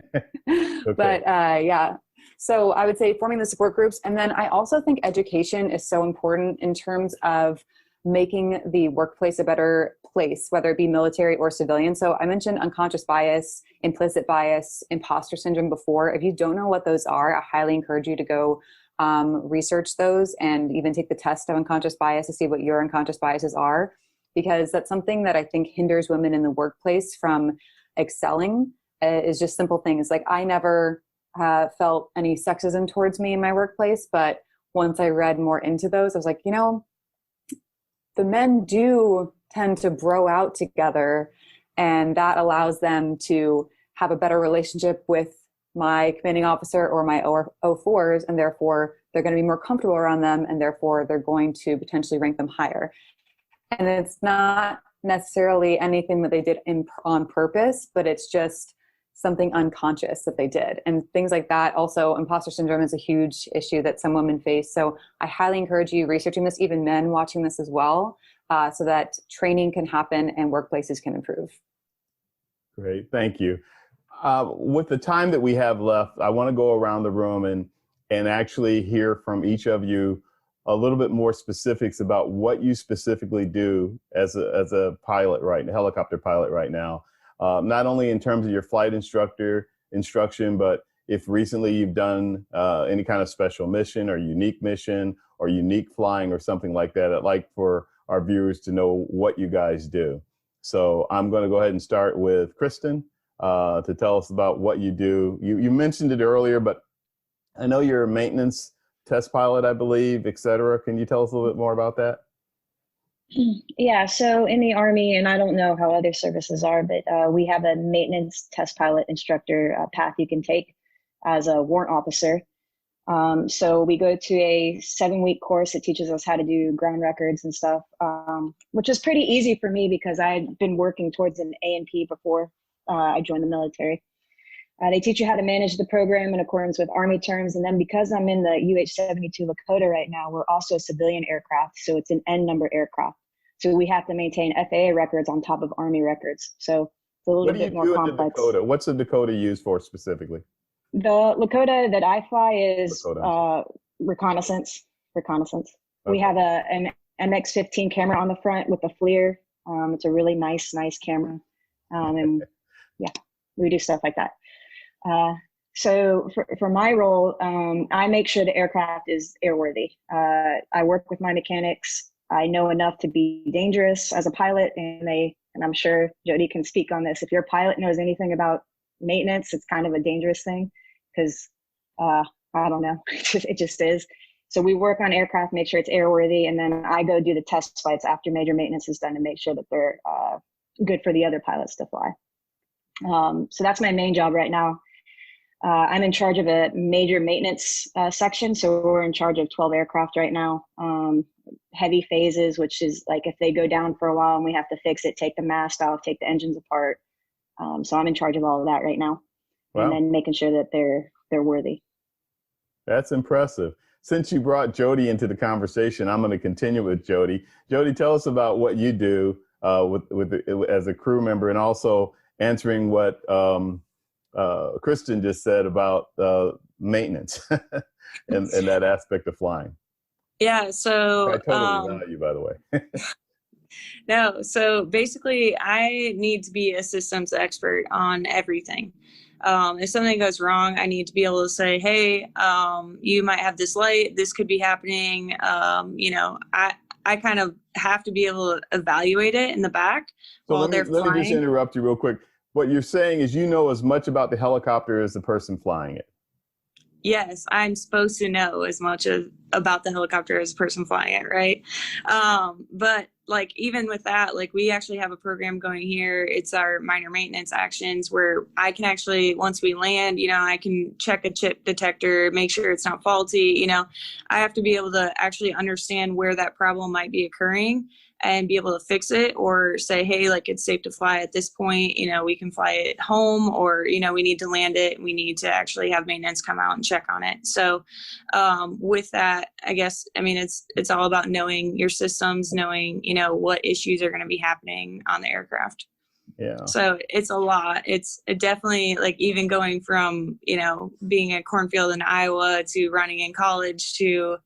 But yeah, so I would say forming the support groups. And then I also think education is so important in terms of making the workplace a better place, whether it be military or civilian. So I mentioned unconscious bias, implicit bias, imposter syndrome before. If you don't know what those are, I highly encourage you to go research those and even take the test of unconscious bias to see what your unconscious biases are, because that's something that I think hinders women in the workplace from excelling. Is just simple things like I never felt any sexism towards me in my workplace, but once I read more into those, I was like, you know, the men do tend to bro out together, and that allows them to have a better relationship with my commanding officer or my O4s, and therefore they're going to be more comfortable around them, and therefore they're going to potentially rank them higher. And it's not necessarily anything that they did on purpose, but it's just something unconscious that they did. And things like that. Also, imposter syndrome is a huge issue that some women face. So I highly encourage you researching this, even men watching this as well, so that training can happen and workplaces can improve. Great, thank you. With the time that we have left, I want to go around the room and actually hear from each of you a little bit more specifics about what you specifically do as a pilot, right, a helicopter pilot right now. Not only in terms of your flight instruction, but if recently you've done any kind of special mission or unique flying or something like that. I'd like for our viewers to know what you guys do. So I'm going to go ahead and start with Kristen to tell us about what you do. You mentioned it earlier, but I know you're a maintenance test pilot, I believe, et cetera. Can you tell us a little bit more about that? Yeah, so in the Army, and I don't know how other services are, but we have a maintenance test pilot instructor path you can take as a warrant officer. So we go to a 7-week course that teaches us how to do ground records and stuff, which is pretty easy for me because I'd been working towards an A&P before I joined the military. They teach you how to manage the program in accordance with Army terms. And then because I'm in the UH-72 Lakota right now, we're also a civilian aircraft. So it's an N number aircraft. So we have to maintain FAA records on top of Army records. So it's a little bit more complex. Dakota? What's the Dakota used for specifically? The Lakota that I fly is reconnaissance. Okay. We have an MX-15 camera on the front with a FLIR. It's a really nice camera. And yeah, we do stuff like that. So for my role, I make sure the aircraft is airworthy. I work with my mechanics. I know enough to be dangerous as a pilot, and I'm sure Jodi can speak on this. If your pilot knows anything about maintenance, it's kind of a dangerous thing because I don't know, it just is. So we work on aircraft, make sure it's airworthy, and then I go do the test flights after major maintenance is done to make sure that they're good for the other pilots to fly. So that's my main job right now. I'm in charge of a major maintenance section. So we're in charge of 12 aircraft right now. Heavy phases, which is like if they go down for a while and we have to fix it, take the mast off, take the engines apart. So I'm in charge of all of that right now. Wow. And then making sure that they're worthy. That's impressive. Since you brought Jodi into the conversation, I'm going to continue with Jodi. Jodi, tell us about what you do as a crew member, and also answering what Kristen just said about maintenance and that aspect of flying. Yeah, so I totally value, by the way. No, so basically I need to be a systems expert on everything. If something goes wrong, I need to be able to say, hey, you might have this light, this could be happening. I kind of have to be able to evaluate it in the back So while they're let me just flying. interrupt you real quick. What you're saying is you know as much about the helicopter as the person flying it. Yes, I'm supposed to know as much about the helicopter as the person flying it, right? But like even with that, like we actually have a program going here. It's our minor maintenance actions where I can actually, once we land, I can check a chip detector, make sure it's not faulty. I have to be able to actually understand where that problem might be occurring and be able to fix it, or say, hey, like it's safe to fly at this point, we can fly it home, or, we need to land it. We need to actually have maintenance come out and check on it. So with that, I guess, it's all about knowing your systems, knowing, what issues are going to be happening on the aircraft. Yeah. So it's a lot. It's definitely like even going from, being a cornfield in Iowa to running in college to,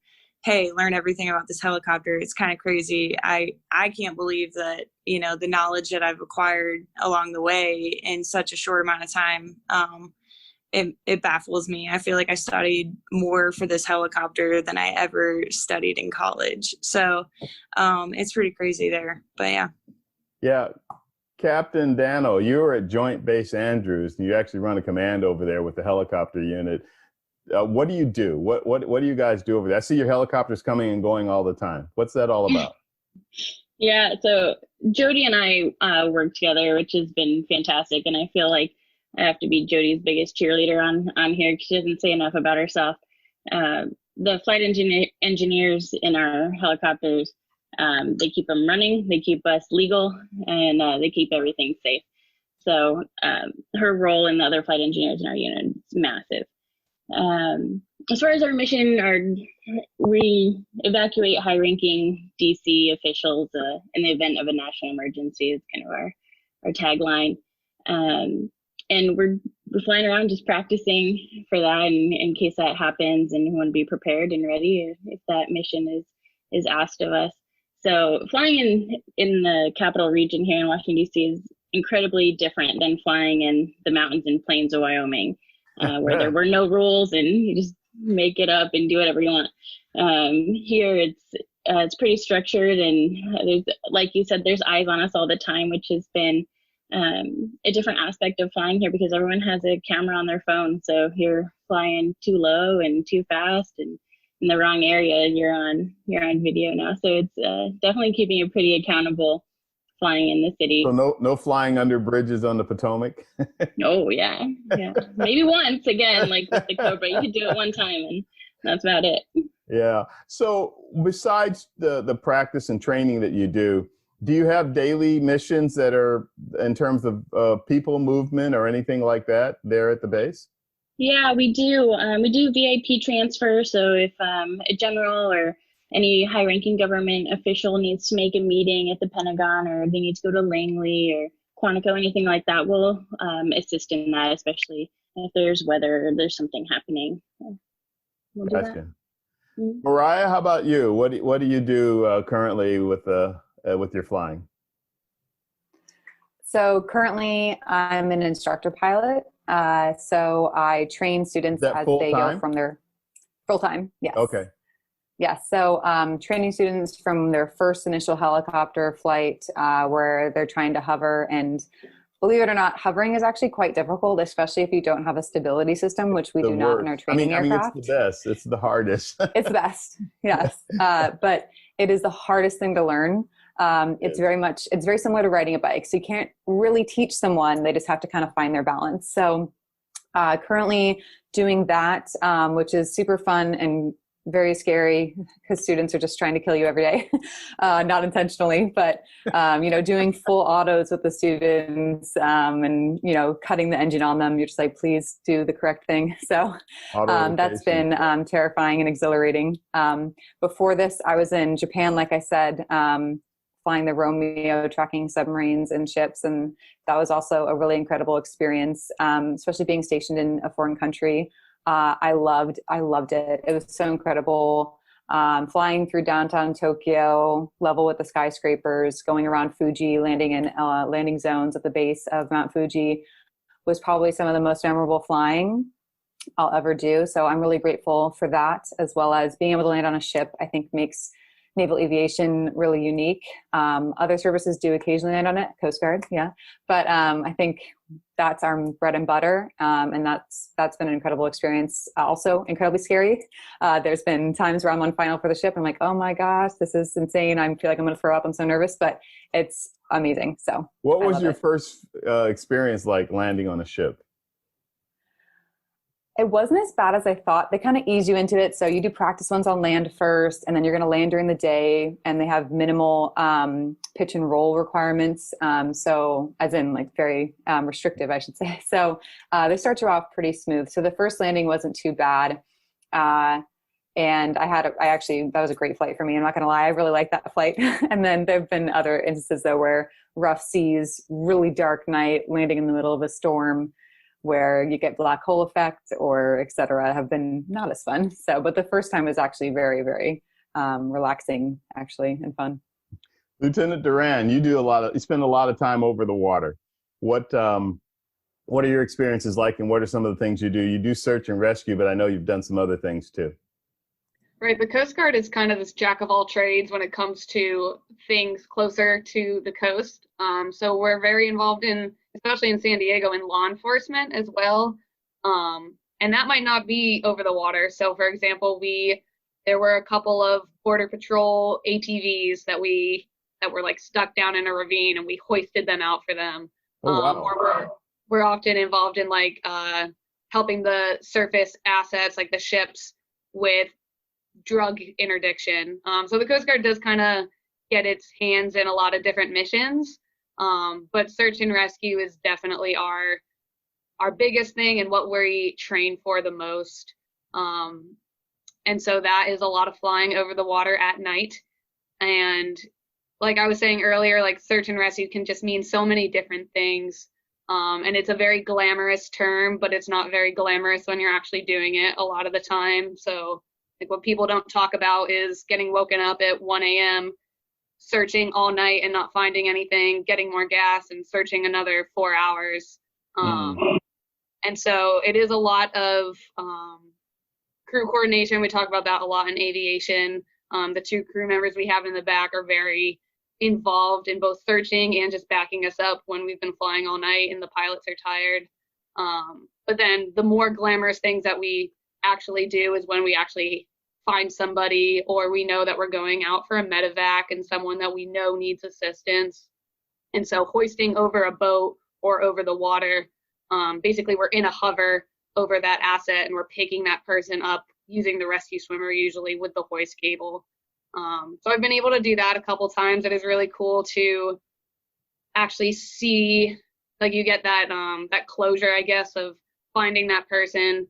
hey, learn everything about this helicopter. It's kind of crazy. I can't believe that, the knowledge that I've acquired along the way in such a short amount of time, it baffles me. I feel like I studied more for this helicopter than I ever studied in college. So it's pretty crazy there, but yeah. Yeah. Captain Danno, you were at Joint Base Andrews. You actually run a command over there with the helicopter unit. What do you do? What do you guys do over there? I see your helicopters coming and going all the time. What's that all about? Yeah, so Jodi and I work together, which has been fantastic. And I feel like I have to be Jodi's biggest cheerleader on here because she doesn't say enough about herself. The flight engineers in our helicopters, they keep them running, they keep us legal, and they keep everything safe. So her role in the other flight engineers in our unit is massive. As far as our mission, we evacuate high-ranking DC officials in the event of a national emergency. Is kind of our tagline. And we're flying around just practicing for that in case that happens, and we want to be prepared and ready if that mission is asked of us. So flying in the capital region here in Washington, D.C. is incredibly different than flying in the mountains and plains of Wyoming, where there were no rules and you just make it up and do whatever you want. Here it's pretty structured, and there's, like you said, there's eyes on us all the time, which has been a different aspect of flying here because everyone has a camera on their phone. So if you're flying too low and too fast and in the wrong area, you're on video now. So it's definitely keeping you pretty accountable flying in the city. So no flying under bridges on the Potomac? Oh yeah. Maybe once again, like with the Cobra, you could do it one time and that's about it. Yeah. So besides the practice and training that you do you have daily missions that are in terms of people movement or anything like that there at the base? Yeah, we do. We do VIP transfer. So if a general or any high-ranking government official needs to make a meeting at the Pentagon, or they need to go to Langley or Quantico, anything like that, we'll assist in that, especially if there's weather or there's something happening. We'll do Gotcha. that. Mm-hmm. Mariah, how about you? What do you do currently with your flying? So currently I'm an instructor pilot. So I train students as they go from their full-time. Yes. Okay. Yes. So training students from their first initial helicopter flight where they're trying to hover, and believe it or not, hovering is actually quite difficult, especially if you don't have a stability system, which we do not in our training aircraft. It's the best. It's the hardest. It's the best. Yes. But it is the hardest thing to learn. It's very similar to riding a bike. So you can't really teach someone, they just have to kind of find their balance. So currently doing that, which is super fun and very scary because students are just trying to kill you every day, not intentionally, but, doing full autos with the students and, cutting the engine on them. You're just like, please do the correct thing. So that's been terrifying and exhilarating. Before this, I was in Japan, like I said, flying the Romeo tracking submarines and ships. And that was also a really incredible experience, especially being stationed in a foreign country. I loved it. It was so incredible. flying through downtown Tokyo, level with the skyscrapers, going around Fuji, landing in landing zones at the base of Mount Fuji was probably some of the most memorable flying I'll ever do. So I'm really grateful for that, as well as being able to land on a ship, I think makes naval aviation really unique. Other services do occasionally land on it, Coast Guard, yeah. But I think that's our bread and butter, and that's been an incredible experience. Also incredibly scary. There's been times where I'm on final for the ship, and I'm like, oh my gosh, this is insane. I feel like I'm gonna throw up. I'm so nervous, but it's amazing. So what was your first experience like landing on a ship? It wasn't as bad as I thought. They kind of ease you into it. So you do practice ones on land first, and then you're going to land during the day, and they have minimal pitch and roll requirements. So as in like very restrictive, I should say. So they start you off pretty smooth. So the first landing wasn't too bad. And that was a great flight for me. I'm not going to lie. I really liked that flight. And then there've been other instances though, where rough seas, really dark night, landing in the middle of a storm, where you get black hole effect or et cetera, have been not as fun. So, but the first time was actually very, very relaxing actually and fun. Lieutenant Durand, you spend a lot of time over the water. What are your experiences like, and what are some of the things you do? You do search and rescue, but I know you've done some other things too. Right, the Coast Guard is kind of this jack of all trades when it comes to things closer to the coast. So we're very involved in, especially in San Diego, in law enforcement as well. And that might not be over the water. So for example, there were a couple of Border Patrol ATVs that were like stuck down in a ravine, and we hoisted them out for them. Oh, wow. Or we're often involved in like helping the surface assets, like the ships, with drug interdiction. So the Coast Guard does kind of get its hands in a lot of different missions. But search and rescue is definitely our biggest thing and what we train for the most. And so that is a lot of flying over the water at night. And like I was saying earlier, like search and rescue can just mean so many different things. And it's a very glamorous term, but it's not very glamorous when you're actually doing it a lot of the time. So like what people don't talk about is getting woken up at 1 a.m., searching all night and not finding anything, getting more gas and searching another 4 hours. And so it is a lot of crew coordination. We talk about that a lot in aviation. The two crew members we have in the back are very involved in both searching and just backing us up when we've been flying all night and the pilots are tired. But then the more glamorous things that we actually do is when we actually find somebody, or we know that we're going out for a medevac and someone that we know needs assistance. And so hoisting over a boat or over the water, basically we're in a hover over that asset and we're picking that person up using the rescue swimmer, usually with the hoist cable. So I've been able to do that a couple times. It is really cool to actually see, like you get that that closure, I guess, of finding that person,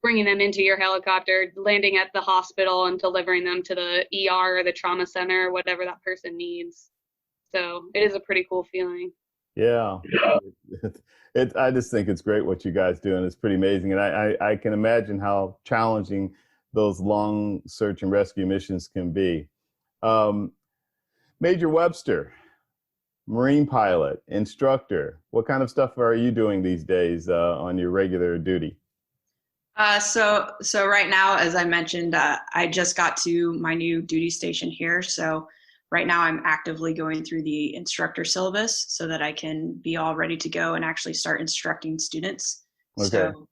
bringing them into your helicopter, landing at the hospital and delivering them to the ER or the trauma center, whatever that person needs. So it is a pretty cool feeling. Yeah. I just think it's great what you guys do, and it's pretty amazing. And I can imagine how challenging those long search and rescue missions can be. Major Webster, Marine pilot, instructor, what kind of stuff are you doing these days on your regular duty? So right now, as I mentioned, I just got to my new duty station here. So right now I'm actively going through the instructor syllabus so that I can be all ready to go and actually start instructing students. Okay. So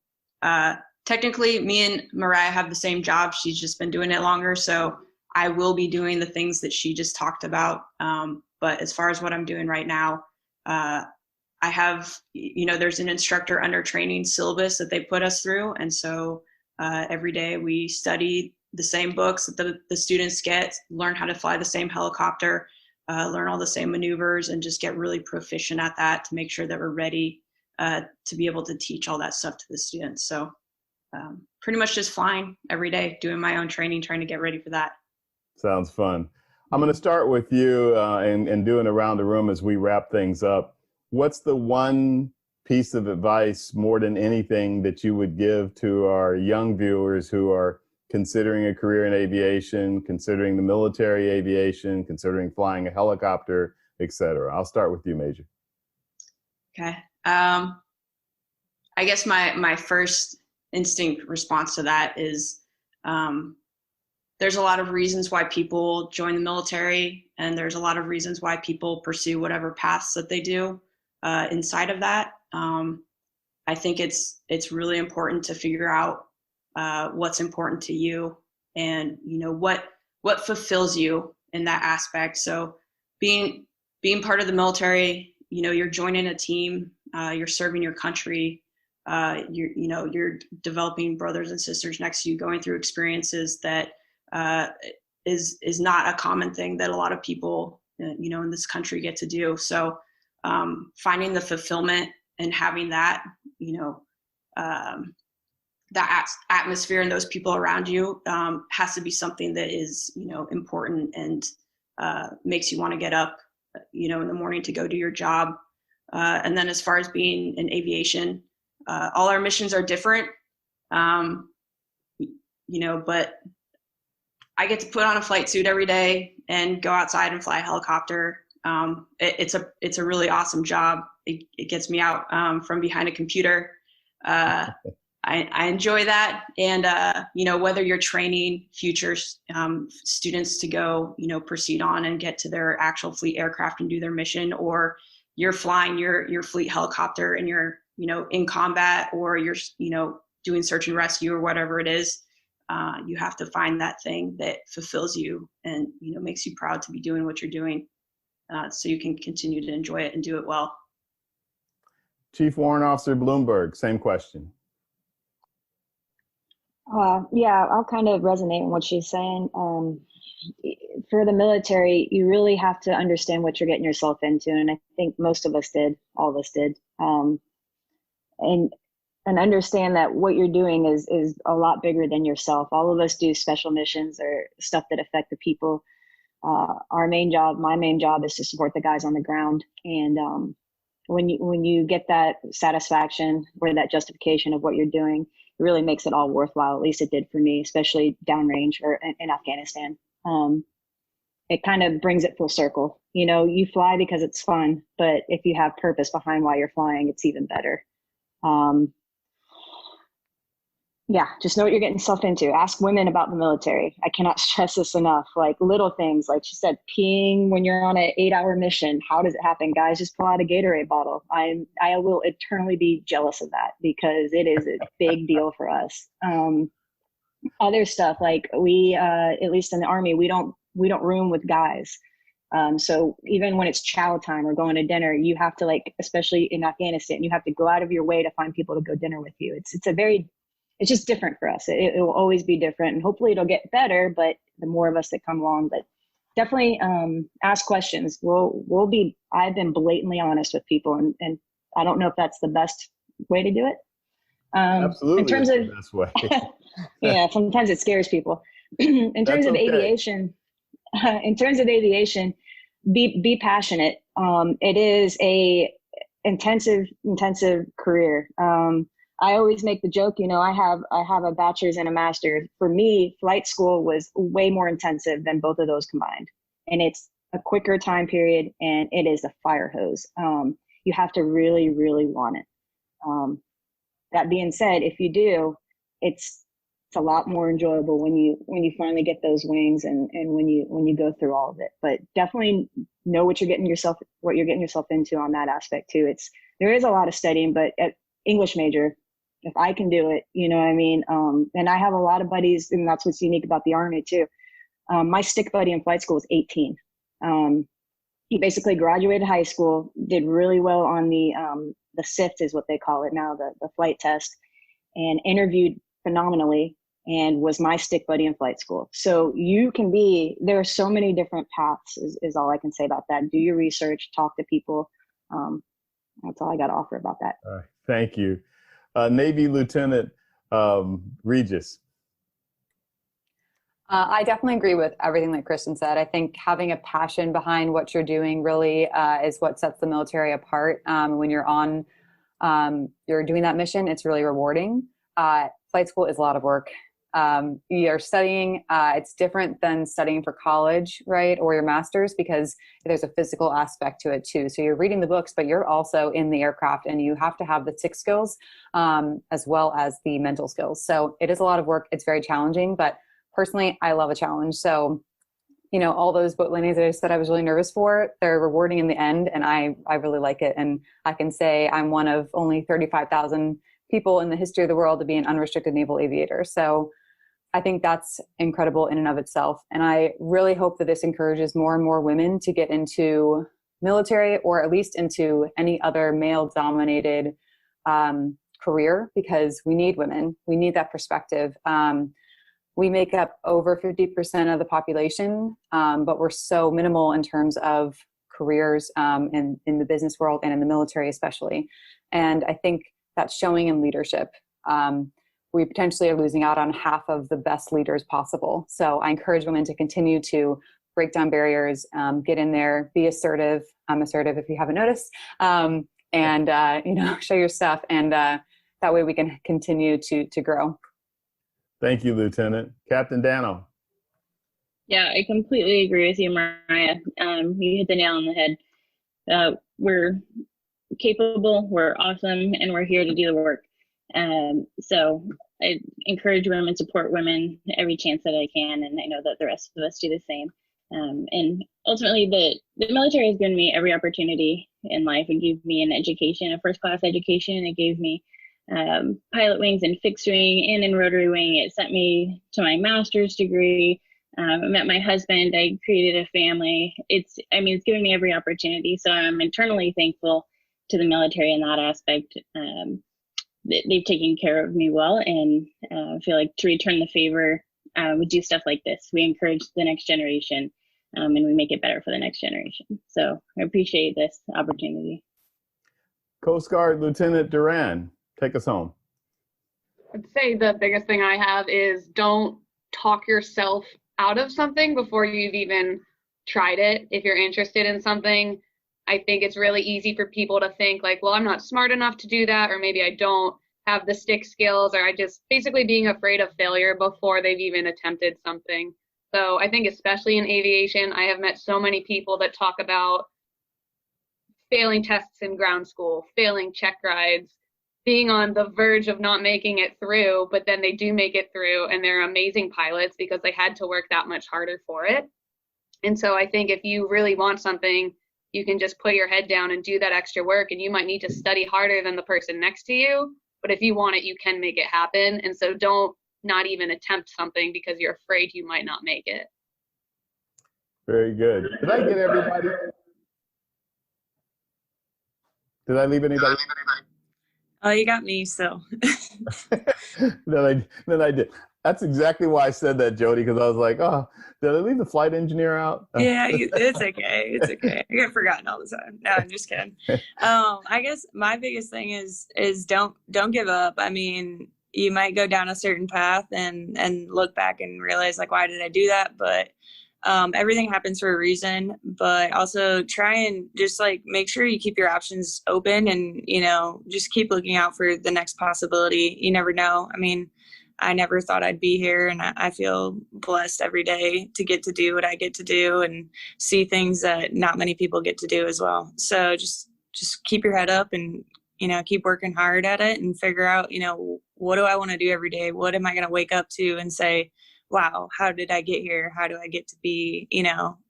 technically me and Mariah have the same job. She's just been doing it longer. So I will be doing the things that she just talked about. But as far as what I'm doing right now, I have, there's an instructor under training syllabus that they put us through. And so every day we study the same books that the students get, learn how to fly the same helicopter, learn all the same maneuvers, and just get really proficient at that to make sure that we're ready to be able to teach all that stuff to the students. So pretty much just flying every day, doing my own training, trying to get ready for that. Sounds fun. I'm going to start with you and doing around the room as we wrap things up. What's the one piece of advice more than anything that you would give to our young viewers who are considering a career in aviation, considering the military aviation, considering flying a helicopter, etc.? I'll start with you, Major. Okay. I guess my first instinct response to that is there's a lot of reasons why people join the military, and there's a lot of reasons why people pursue whatever paths that they do inside of that. I think it's really important to figure out what's important to you, and what fulfills you in that aspect. So being part of the military, you're joining a team, you're serving your country, you're developing brothers and sisters next to you, going through experiences that is not a common thing that a lot of people in this country get to do. So finding the fulfillment and having that that atmosphere and those people around you has to be something that is important and makes you want to get up in the morning to go do your job. And then as far as being in aviation, all our missions are different, but I get to put on a flight suit every day and go outside and fly a helicopter. It's a really awesome job. It gets me out from behind a computer. I enjoy that. And, whether you're training future students to go, proceed on and get to their actual fleet aircraft and do their mission, or you're flying your fleet helicopter and you're, in combat, or you're, doing search and rescue or whatever it is, you have to find that thing that fulfills you and, makes you proud to be doing what you're doing, so you can continue to enjoy it and do it well. Chief Warrant Officer Blumberg, same question. Yeah, I'll kind of resonate on what she's saying. For the military, you really have to understand what you're getting yourself into, and I think most of us did, all of us did, and understand that what you're doing is a lot bigger than yourself. All of us do special missions or stuff that affect the people. My main job is to support the guys on the ground, and when you get that satisfaction or that justification of what you're doing, it really makes it all worthwhile. At least it did for me, especially downrange or in Afghanistan. It kind of brings it full circle. You fly because it's fun, but if you have purpose behind why you're flying, it's even better. Yeah, just know what you're getting yourself into. Ask women about the military. I cannot stress this enough. Like little things, like she said, peeing when you're on an 8-hour mission. How does it happen? Guys, just pull out a Gatorade bottle. I will eternally be jealous of that because it is a big deal for us. Other stuff, like we, at least in the Army, we don't room with guys. So even when it's chow time or going to dinner, you have to, like, especially in Afghanistan, you have to go out of your way to find people to go dinner with you. It's just different for us. It will always be different, and hopefully it'll get better, but the more of us that come along, but definitely ask questions. I've been blatantly honest with people, and I don't know if that's the best way to do it. Absolutely, in terms of the best way. Yeah, sometimes it scares people. In terms of aviation, be passionate. It is a intensive career. I always make the joke, I have a bachelor's and a master's. For me, flight school was way more intensive than both of those combined. And it's a quicker time period, and it is a fire hose. You have to really, really want it. That being said, if you do, it's a lot more enjoyable when you finally get those wings and when you go through all of it. But definitely know what you're getting yourself into on that aspect too. There is a lot of studying, but at English major, if I can do it, you know what I mean? And I have a lot of buddies, and that's what's unique about the Army too. My stick buddy in flight school was 18. He basically graduated high school, did really well on the SIFT is what they call it now, the flight test, and interviewed phenomenally and was my stick buddy in flight school. So there are so many different paths is all I can say about that. Do your research, talk to people. That's all I got to offer about that. All right, thank you. Navy Lieutenant Regis. I definitely agree with everything that Kristen said. I think having a passion behind what you're doing really is what sets the military apart. When you're doing that mission, it's really rewarding. Flight school is a lot of work. you're studying. It's different than studying for college, right? Or your master's, because there's a physical aspect to it too. So you're reading the books, but you're also in the aircraft, and you have to have the 6 skills as well as the mental skills. So it is a lot of work. It's very challenging, but personally, I love a challenge. So, you know, all those boat landings that I said I was really nervous for, they're rewarding in the end, and I really like it. And I can say I'm one of only 35,000 people in the history of the world to be an unrestricted naval aviator. So I think that's incredible in and of itself. And I really hope that this encourages more and more women to get into military, or at least into any other male-dominated career, because we need women. We need that perspective. We make up over 50% of the population, but we're so minimal in terms of careers in the business world and in the military especially. And I think that's showing in leadership. We potentially are losing out on half of the best leaders possible. So I encourage women to continue to break down barriers, get in there, be assertive. I'm assertive if you haven't noticed, and you know, show your stuff, and that way we can continue to grow. Thank you, Lieutenant. Captain Danno. Yeah, I completely agree with you, Mariah. You hit the nail on the head. We're capable, we're awesome, and we're here to do the work. So I encourage women, support women every chance that I can, and I know that the rest of us do the same. And ultimately, the military has given me every opportunity in life. It gave me an education, a first-class education. It gave me pilot wings and fixed wing and in rotary wing. It sent me to my master's degree. I met my husband. I created a family. It's given me every opportunity. So I'm internally thankful to the military in that aspect. They've taken care of me well, and I feel like to return the favor, we do stuff like this. We encourage the next generation, and we make it better for the next generation. So I appreciate this opportunity. Coast Guard Lieutenant Durand, take us home. I'd say the biggest thing I have is don't talk yourself out of something before you've even tried it. If you're interested in something, I think it's really easy for people to think like, well, I'm not smart enough to do that, or maybe I don't have the stick skills, or I just basically being afraid of failure before they've even attempted something. So I think especially in aviation, I have met so many people that talk about failing tests in ground school, failing check rides, being on the verge of not making it through, but then they do make it through, and they're amazing pilots because they had to work that much harder for it. And so I think if you really want something, you can just put your head down and do that extra work, and you might need to study harder than the person next to you, but if you want it, you can make it happen. And so don't not even attempt something because you're afraid you might not make it. Very good. Did I get everybody? Did I leave anybody? Oh, you got me, so. Then I did. That's exactly why I said that, Jodi, because I was like, oh, did I leave the flight engineer out? Yeah, it's okay. It's okay. I get forgotten all the time. No, I'm just kidding. I guess my biggest thing is don't give up. I mean, you might go down a certain path and look back and realize like, why did I do that? But everything happens for a reason. But also try and just like make sure you keep your options open, and just keep looking out for the next possibility. You never know. I mean, I never thought I'd be here, and I feel blessed every day to get to do what I get to do and see things that not many people get to do as well. So just keep your head up and, keep working hard at it and figure out, what do I want to do every day? What am I going to wake up to and say, wow, how did I get here? How do I get to be,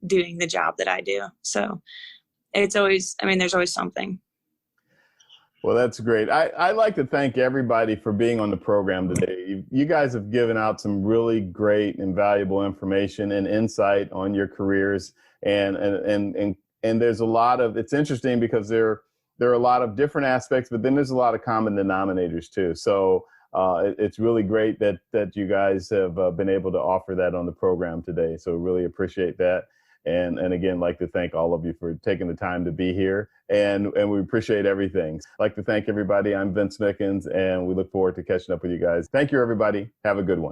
doing the job that I do? So it's always, there's always something. Well, that's great. I'd like to thank everybody for being on the program today. You guys have given out some really great and valuable information and insight on your careers. And there's a lot of, it's interesting because there are a lot of different aspects, but then there's a lot of common denominators too. So it's really great that you guys have been able to offer that on the program today. So really appreciate that. And again, like to thank all of you for taking the time to be here, and we appreciate everything. I'd like to thank everybody. I'm Vince Mickens, and we look forward to catching up with you guys. Thank you, everybody. Have a good one.